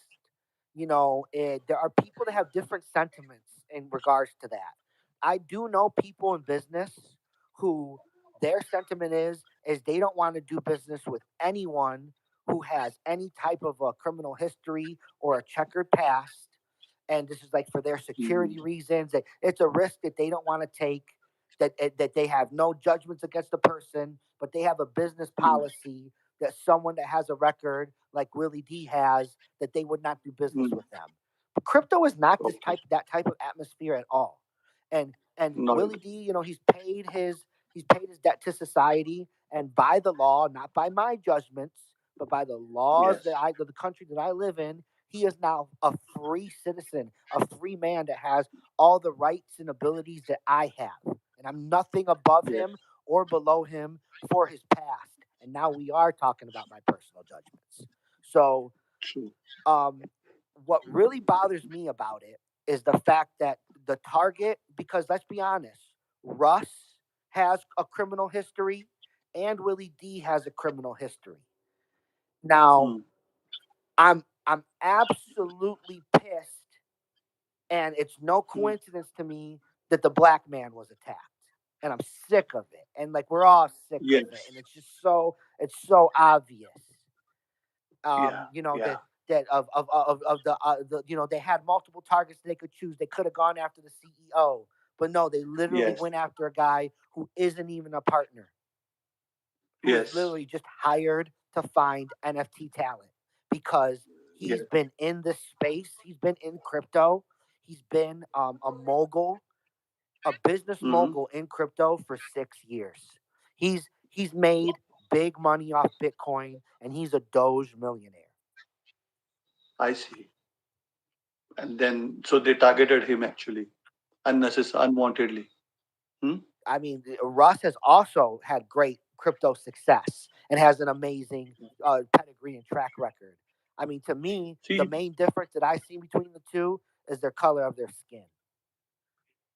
there are people that have different sentiments in regards to that. I do know people in business who their sentiment is they don't want to do business with anyone who has any type of a criminal history or a checkered past, and this is like for their security mm, reasons. It's a risk that they don't want to take. That they have no judgments against the person, but they have a business mm, policy that someone that has a record like Willie D has that they would not do business mm, with them. But crypto is not okay, that type of atmosphere at all. And And Not Willie D, he's paid his debt to society, and by the law, not by my judgments, but by the laws yes, of the country that I live in, he is now a free citizen, a free man that has all the rights and abilities that I have. And I'm nothing above yes, him or below him for his past. And now we are talking about my personal judgments. So, true. what really bothers me about it is the fact that the target, because let's be honest, Russ has a criminal history and Willie D has a criminal history. Now, Mm. I'm absolutely pissed, and it's no Mm. coincidence to me that the black man was attacked. And I'm sick of it. And like we're all sick Yes, of it. And it's so obvious. yeah, yeah, That of the they had multiple targets they could choose. They could have gone after the CEO, but no, they literally yes, went after a guy who isn't even a partner, who's yes, literally just hired to find NFT talent because yes. he's been in this space. He's been in crypto. He's been a mogul, a business Mm. mogul in crypto for 6 years. He's made big money off Bitcoin, and he's a Doge millionaire. I see. And then, so they targeted him actually, unnecessarily, unwantedly. Hmm? I mean, Russ has also had great crypto success and has an amazing pedigree and track record. I mean, to me, the See, main difference that I see between the two is their color of their skin,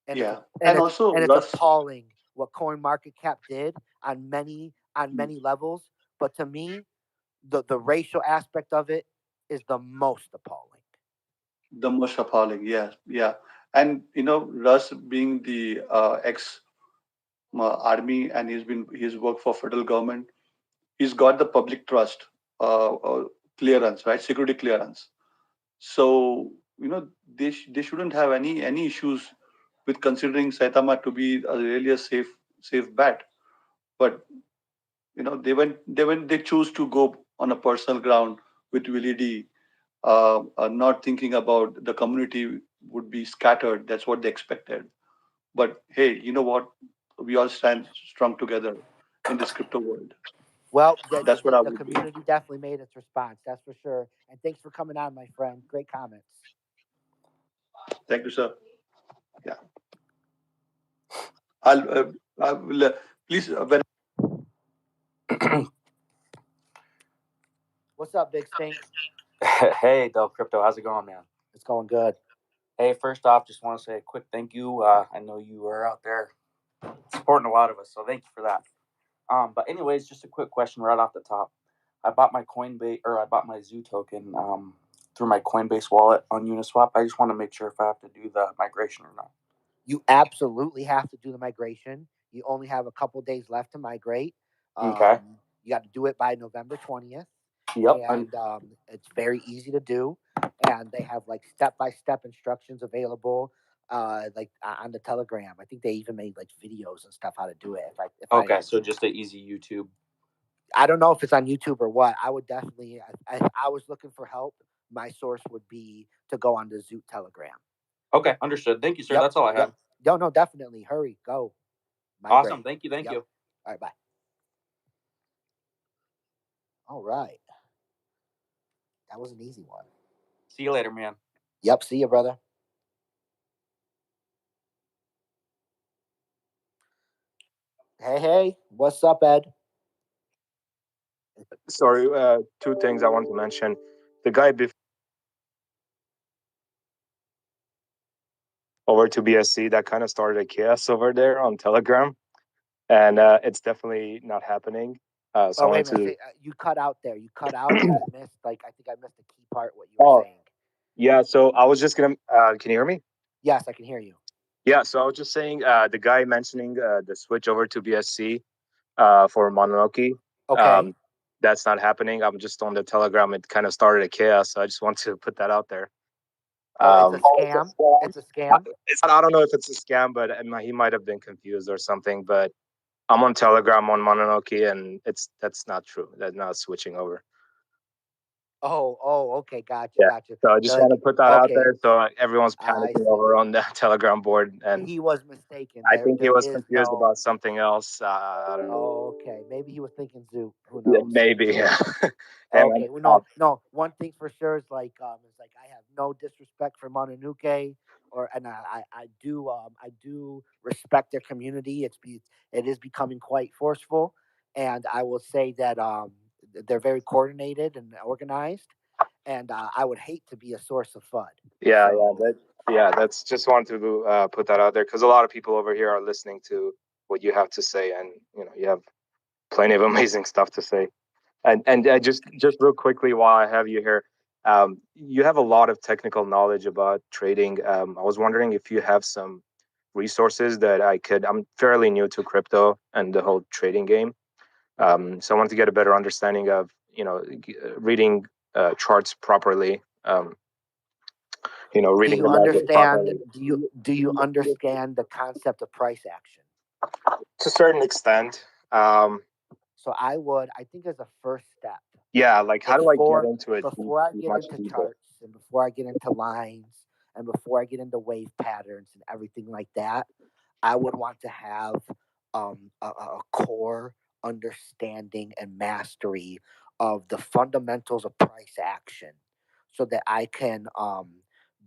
and yeah, and also it's Russ. appalling what CoinMarketCap did on many levels. But to me, the racial aspect of it is the most appalling. The most appalling, yeah, yeah. And Russ being the ex army, and he's worked for federal government. He's got the public trust, clearance, right? Security clearance. So they shouldn't have any issues with considering Saitama to be really a safe bet. But they choose to go on a personal ground with Willie D, not thinking about the community would be scattered. That's what they expected. But hey, you know what? We all stand strong together in this crypto world. Well, That's what I the would do. community definitely made its response. That's for sure. And thanks for coming on, my friend. Great comments. Thank you, sir. Yeah, I will, please when What's up, Big Stink? Hey, Dell Crypto, how's it going, man? It's going good. Hey, first off, just want to say a quick thank you. I know you were out there supporting a lot of us, so thank you for that. But anyways, just a quick question right off the top. I bought my Zoo token through my Coinbase wallet on Uniswap. I just want to make sure if I have to do the migration or not. You absolutely have to do the migration. You only have a couple days left to migrate. Okay. You got to do it by November 20th. Yep. And it's very easy to do. And they have like step-by-step instructions available like on the Telegram. I think they even made like videos and stuff how to do it. Okay, so just an easy YouTube. I don't know if it's on YouTube or what. I would definitely, if I was looking for help, my source would be to go on the Zoot Telegram. Okay, understood. Thank you, sir. That's all I have. No, definitely. Hurry, go. Migrate. Awesome. Thank you. Thank you. All right, bye. All right. That was an easy one. See you later, man. Yep, see you, brother. Hey, what's up, Ed? Sorry, two things I want to mention. The guy before over to BSC, that kind of started a chaos over there on Telegram, and it's definitely not happening. So wait a minute. You cut out there. You cut out, and I missed. I think I missed the key part. What you were saying? Yeah. So I was just gonna. Can you hear me? Yes, I can hear you. Yeah. So I was just saying, the guy mentioning the switch over to BSC for Mononoke. Okay. That's not happening. I'm just on the Telegram. It kind of started a chaos, so I just want to put that out there. It's a scam. It's a scam. I don't know if it's a scam, but he might have been confused or something. But I'm on Telegram on Mononoke, and that's not true. That's not switching over. Okay, gotcha, Yeah. gotcha. So I just Like, want to put that out okay, there, so everyone's I panicking see. over on the Telegram board, and He was mistaken. I think he There was is confused no. about something else. I don't know. Okay, maybe he was thinking Zoop. Who Yeah, knows? maybe. Yeah. Yeah, man. Okay, well, no, no. One thing for sure is like I have no disrespect for Mononuke, and I do respect their community. It is becoming quite forceful, and I will say that they're very coordinated and organized, and I would hate to be a source of FUD. Yeah, So that's just wanted to put that out there because a lot of people over here are listening to what you have to say, and you have plenty of amazing stuff to say. And just real quickly while I have you here, you have a lot of technical knowledge about trading. I was wondering if you have some resources that I could. I'm fairly new to crypto and the whole trading game, so I wanted to get a better understanding of reading charts properly. do Reading you the market understand? properly. Do you understand the concept of price action? To a certain extent. So I think as a first step, Yeah, like how do I get before into it before I get much into deeper? charts and before I get into lines and before I get into wave patterns and everything like that, I would want to have a core understanding and mastery of the fundamentals of price action so that I can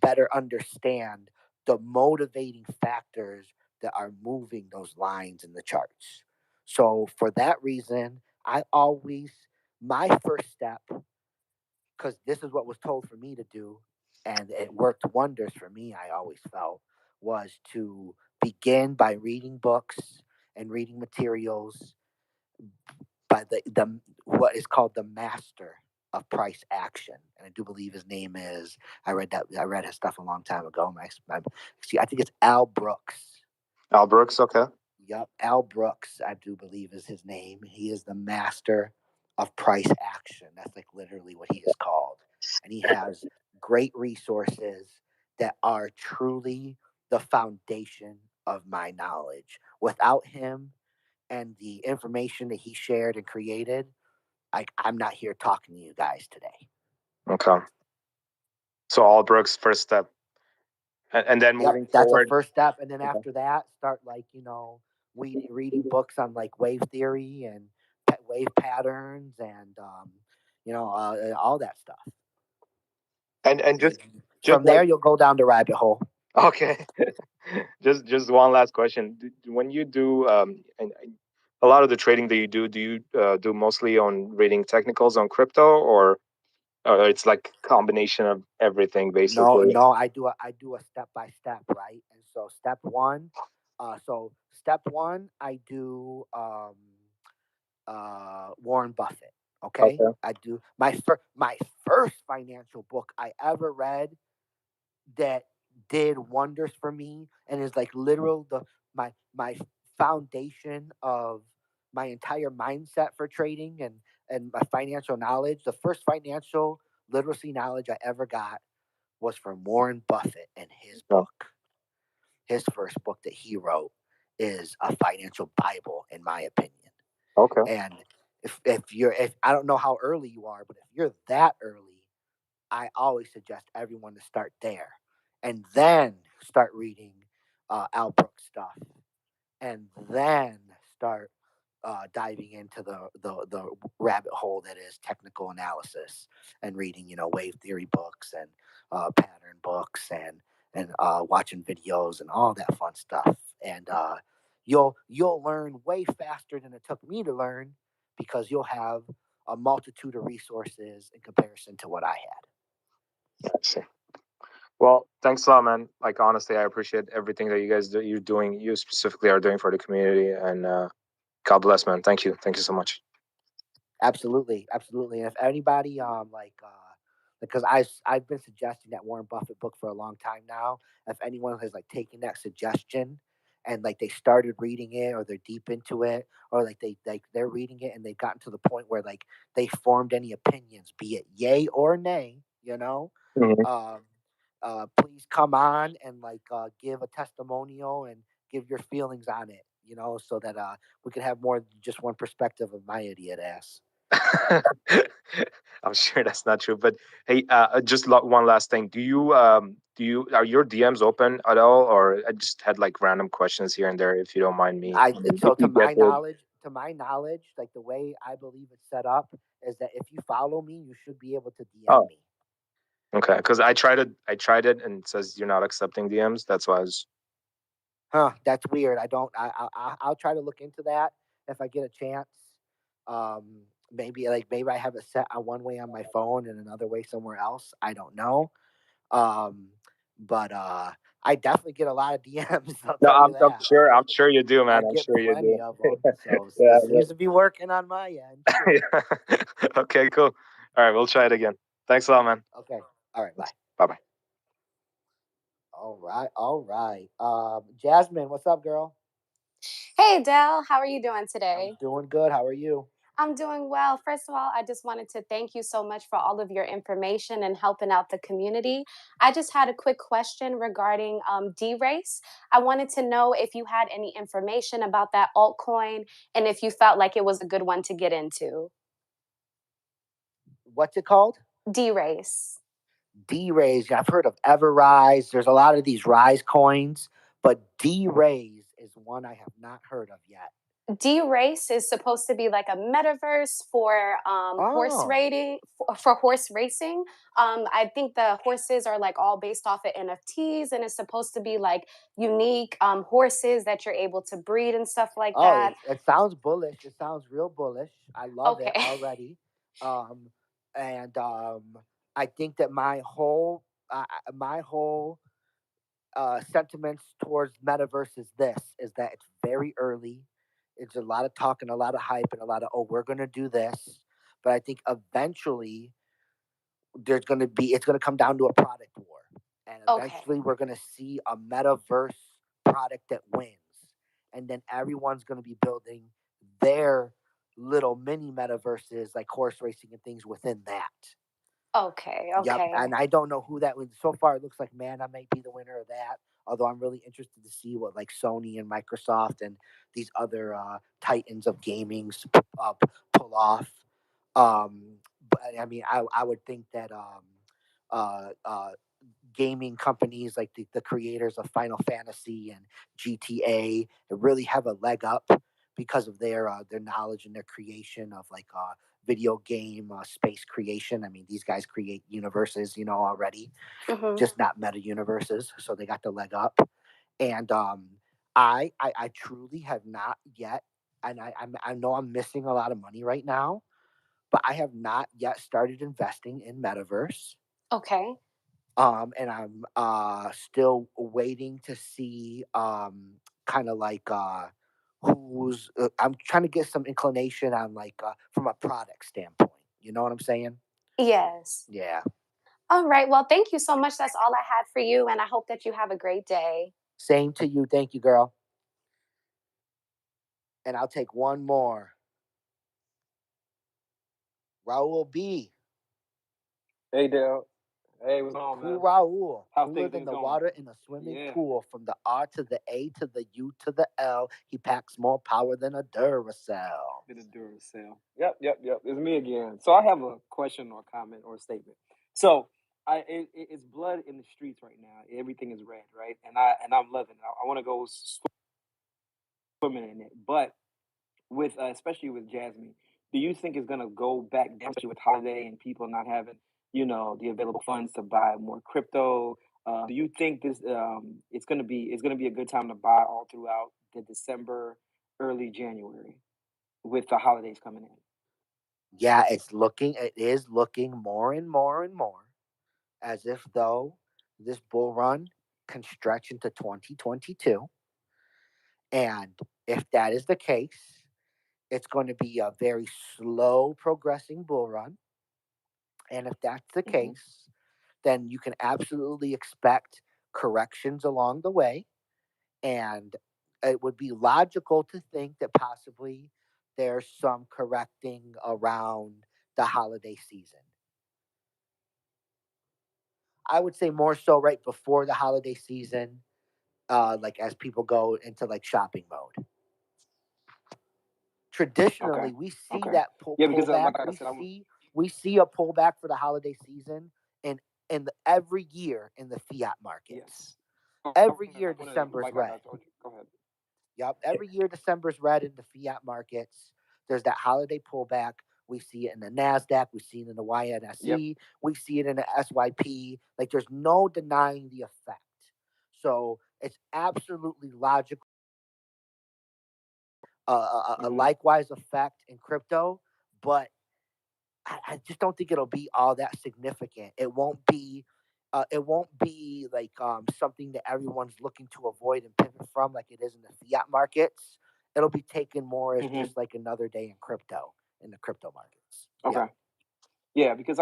better understand the motivating factors that are moving those lines in the charts. So for that reason, my first step, because this is what was told for me to do, and it worked wonders for me, I always felt, was to begin by reading books and reading materials by the what is called the master of price action. And I do believe his name is, I read his stuff a long time ago. See, I think it's Al Brooks. Al Brooks, okay. Yup, Al Brooks, I do believe is his name. He is the master of price action. That's like literally what he is called. And he has great resources that are truly the foundation of my knowledge. Without him and the information that he shared and created, I'm not here talking to you guys today. Okay. So Al Brooks, first step. And then Yep, moving that's a forward. first step. And then Okay. after that, start reading books on like wave theory and wave patterns and all that stuff. And just From like there, you'll go down the rabbit hole. okay. Just one last question. When you do and a lot of the trading that you do you do mostly on reading technicals on crypto, or it's like combination of everything No, basically? no, I do a step by step, right? And so step one, I do Warren Buffett. Okay, Okay. I do my first financial book I ever read that did wonders for me and is like literal my foundation of my entire mindset for trading and my financial knowledge. The first financial literacy knowledge I ever got was from Warren Buffett and his Oh, book. His first book that he wrote is a financial Bible, in my opinion. okay. And if I don't know how early you are, but if you're that early, I always suggest everyone to start there, and then start reading Al Brooks stuff, and then start diving into the rabbit hole that is technical analysis and reading wave theory books and pattern books and watching videos and all that fun stuff. And you'll learn way faster than it took me to learn because you'll have a multitude of resources in comparison to what I had. I see. Well, thanks a lot, man. Like honestly, I appreciate everything that you guys do. You're doing. You specifically are doing for the community, and God bless, man. Thank you. Thank you so much. Absolutely, absolutely. And if anybody because I've been suggesting that Warren Buffett book for a long time now. If anyone has like taken that suggestion and like they started reading it or they're deep into it or they're reading it and they've gotten to the point where like they formed any opinions, be it yay or nay, Mhm. um, please come on and give a testimonial and give your feelings on it, so that we can have more than just one perspective of my idiot ass. I'm sure that's not true. But hey, just one last thing. Do you are your DMs open at all, or I just had like random questions here and there, if you don't mind me. So If you get the to my knowledge, like the way I believe it's set up is that if you follow me, you should be able to DM me. Okay, because I tried it and it says you're not accepting DMs. That's why I was. That's weird. I'll try to look into that if I get a chance. Maybe I have it set on one way on my phone and another way somewhere else. I don't know. But I definitely get a lot of DMs. I'll No, tell you I'm that. sure. I'm sure you do, man. I I'm get sure you plenty do. of them. So Yeah, it seems to be working on my end. yeah. Okay, cool. All right, we'll try it again. Thanks a lot, man. Okay. All right. Bye. Bye bye. All right. All right. Jasmine, what's up, girl? Hey, Dell, how are you doing I'm today? doing good. How are you? I'm doing well. First of all, I just wanted to thank you so much for all of your information and helping out the community. I just had a quick question regarding D-Race. I wanted to know if you had any information about that altcoin and if you felt like it was a good one to get into. What's it called? D-Race. D-Rays. I've heard of Everrise. There's a lot of these Rise coins, but D-Rays is one I have not heard of yet. D-Race is supposed to be like a metaverse for horse rating for horse racing. I think the horses are like all based off of NFTs, and it's supposed to be like unique horses that you're able to breed and stuff like that. It sounds bullish. It sounds real bullish. I love it Okay. already. And I think that my whole sentiments towards metaverse is that it's very early. It's a lot of talk and a lot of hype and a lot of we're gonna do this, but I think eventually it's gonna come down to a product war, and eventually we're gonna see a metaverse product that wins, and then everyone's gonna be building their little mini metaverses like horse racing and things within that. Okay. Yep, and I don't know who that was. So far, it looks like Mana might be the winner of that. Although I'm really interested to see what like Sony and Microsoft and these other titans of gaming pull off. But I mean, I would think that uh, uh, gaming companies like the creators of Final Fantasy and GTA really have a leg up because of their knowledge and their creation of like video game space creation. I mean, these guys create universes, already, just not meta universes. So they got the leg up. And I truly have not yet, and I know I'm missing a lot of money right now, but I have not yet started investing in Metaverse. Okay. And I'm still waiting to see kind of like who's I'm trying to get some inclination on like from a product standpoint. You know what I'm saying? Yes. Yeah. All right. Well, thank you so much. That's all I had for you, and I hope that you have a great day. Same to you. Thank you, girl. And I'll take one more. Raul B. Hey, Dale. Hey, what's on, man? Cool Raul. How Cooler things than the going? water in a swimming Yeah. pool. From the R to the A to the U to the L. He packs more power than a Duracell. Bit of Duracell. Yep. It's me again. So I have a question or comment or statement. So it's blood in the streets right now. Everything is red, right? And I'm loving it. I want to go swimming in it. But with especially with Jasmine, do you think it's gonna go back down, especially with holiday and people not having the available funds to buy more crypto? Do you think this it's gonna be a good time to buy all throughout the December, early January, with the holidays coming in? Yeah, it is looking more and more and more as if though this bull run can stretch into 2022. And if that is the case, it's going to be a very slow progressing bull run. And if that's the case, then you can absolutely expect corrections along the way. And it would be logical to think that possibly there's some correcting around the holiday season. I would say more so right before the holiday season, like as people go into like shopping mode. Traditionally, we see Okay. that Yeah, because pullback. like I said, We see a pullback for the holiday season, and every year in the fiat markets. yes. Every year December's Like red. I told you. Go ahead. Yep. Every year December's red in the fiat markets. There's that holiday pullback. We see it in the NASDAQ. We see it in the YNSE. We see it in the SYP. Like there's no denying the effect. So it's absolutely logical. A likewise effect in crypto, but I just don't think it'll be all that significant. It won't be like something that everyone's looking to avoid and pivot from like it is in the fiat markets. It'll be taken more as just like another day in the crypto markets. Okay. Yeah, because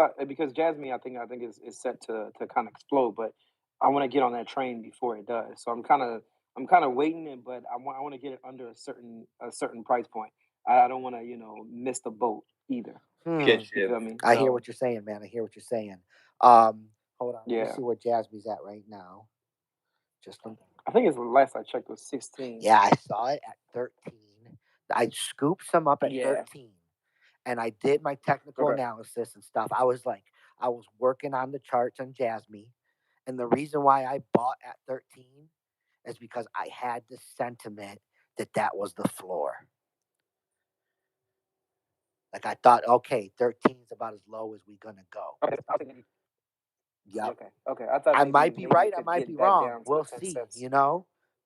Jasmine, I think is set to kind of explode, but I want to get on that train before it does. So I'm kind of waiting, but I want to get it under a certain price point. I don't want to miss the boat either. You feel me? I hear what you're saying, man. I hear what you're saying. Hold on. Let me see where Jasmine's at right now. I think it's the last I checked was 16. Yeah, I saw it at 13. I scooped some up at 13. And I did my technical analysis and stuff. I was working on the charts on Jasmine. And the reason why I bought at 13 is because I had the sentiment that was the floor. Like I thought, okay, 13 is about as low as we're gonna go. Yeah. Okay. I thought I might be right. I might be wrong. We'll see.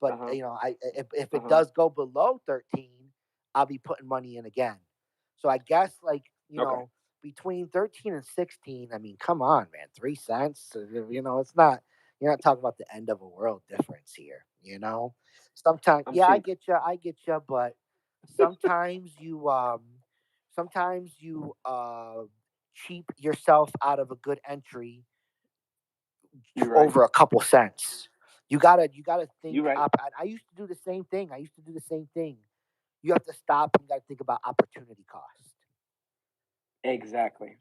But if it does go below 13, I'll be putting money in again. So I guess between 13 and 16, I mean, come on, man, 3 cents. It's not. You're not talking about the end of a world difference here. Sometimes, I get you, but sometimes you cheap yourself out of a good entry over a couple cents. You gotta think up. I used to do the same thing. You have to stop and you gotta think about opportunity cost. Exactly.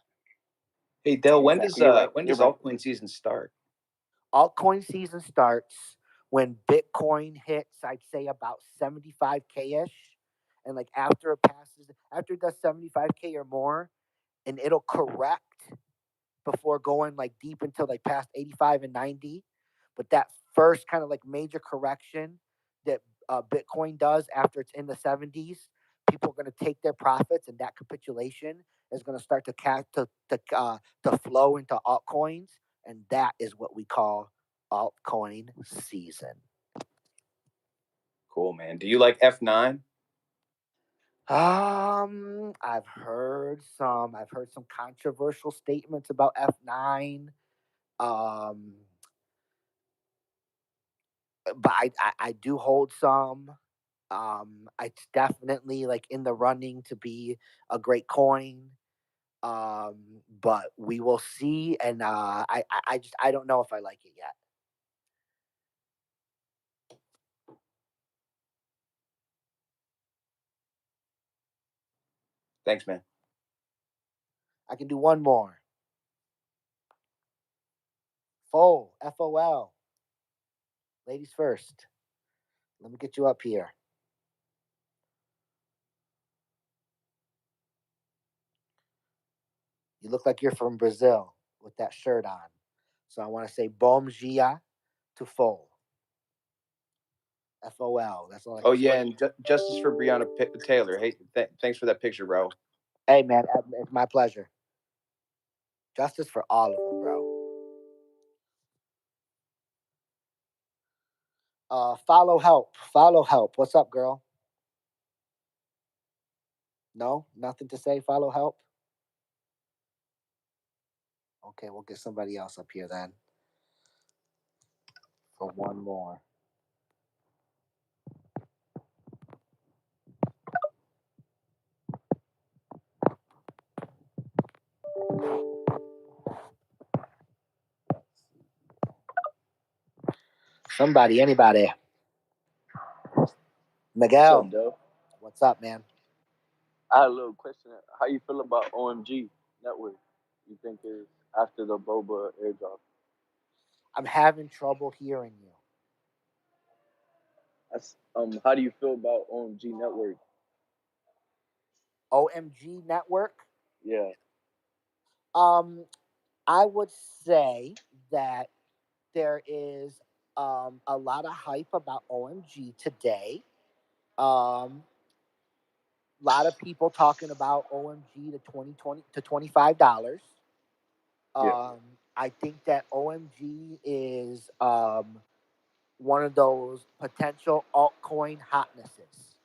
Hey Dell, when does altcoin season start? Altcoin season starts when Bitcoin hits, I'd say about 75K ish, and like after it does 75K or more, and it'll correct before going like deep until like past 85 and 90. But that first kind of like major correction that Bitcoin does after it's in the 70s, people are going to take their profits, and that capitulation is going to start to flow into altcoins, and that is what we call altcoin season. Cool, man. Do you like F9? I've heard some controversial statements about F9. But I do hold some. It's definitely like in the running to be a great coin. But we will see, and I don't know if I like it yet. Thanks, man. I can do one more. FOL. Ladies first. Let me get you up here. You look like you're from Brazil with that shirt on. So I want to say bom dia to FOL. FOL. That's all I can say. And justice for Breonna Taylor. Hey, thanks for that picture, bro. Hey, man, it's my pleasure. Justice for all of them, bro. Follow help. What's up, girl? No, nothing to say. Follow help. Okay, we'll get somebody else up here then for one more. Anybody. Miguel. What's up, man? I had a little question. How you feel about OMG network? You think is after the Boba airdrop? I'm having trouble hearing you. How do you feel about OMG network? OMG network. Yeah. I would say that there is a lot of hype about OMG today. A lot of people talking about OMG to $25. Yeah. I think that OMG is one of those potential altcoin hotnesses,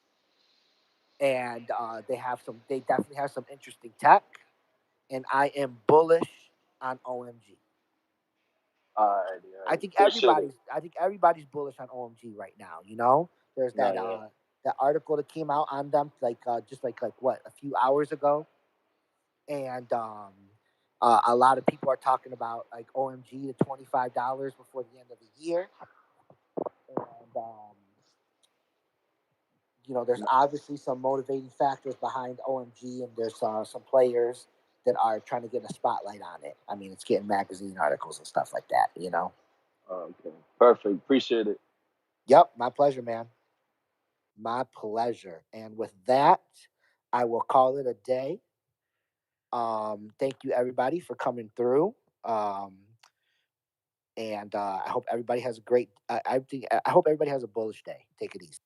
and they definitely have some interesting tech, and I am bullish on OMG. Alrighty. I think Appreciate it. everybody's bullish on OMG right now. You know, there's No, that yeah. that article that came out on them just like what, a few hours ago, and a lot of people are talking about like OMG to $25 before the end of the year, and you know, there's obviously some motivating factors behind OMG, and there's some players that are trying to get a spotlight on it. I mean, it's getting magazine articles and stuff like that. You know. Okay. Perfect. Appreciate it. Yep, my pleasure, man. My pleasure. And with that, I will call it a day. Thank you everybody for coming through. And I hope everybody has a great. I hope everybody has a bullish day. Take it easy.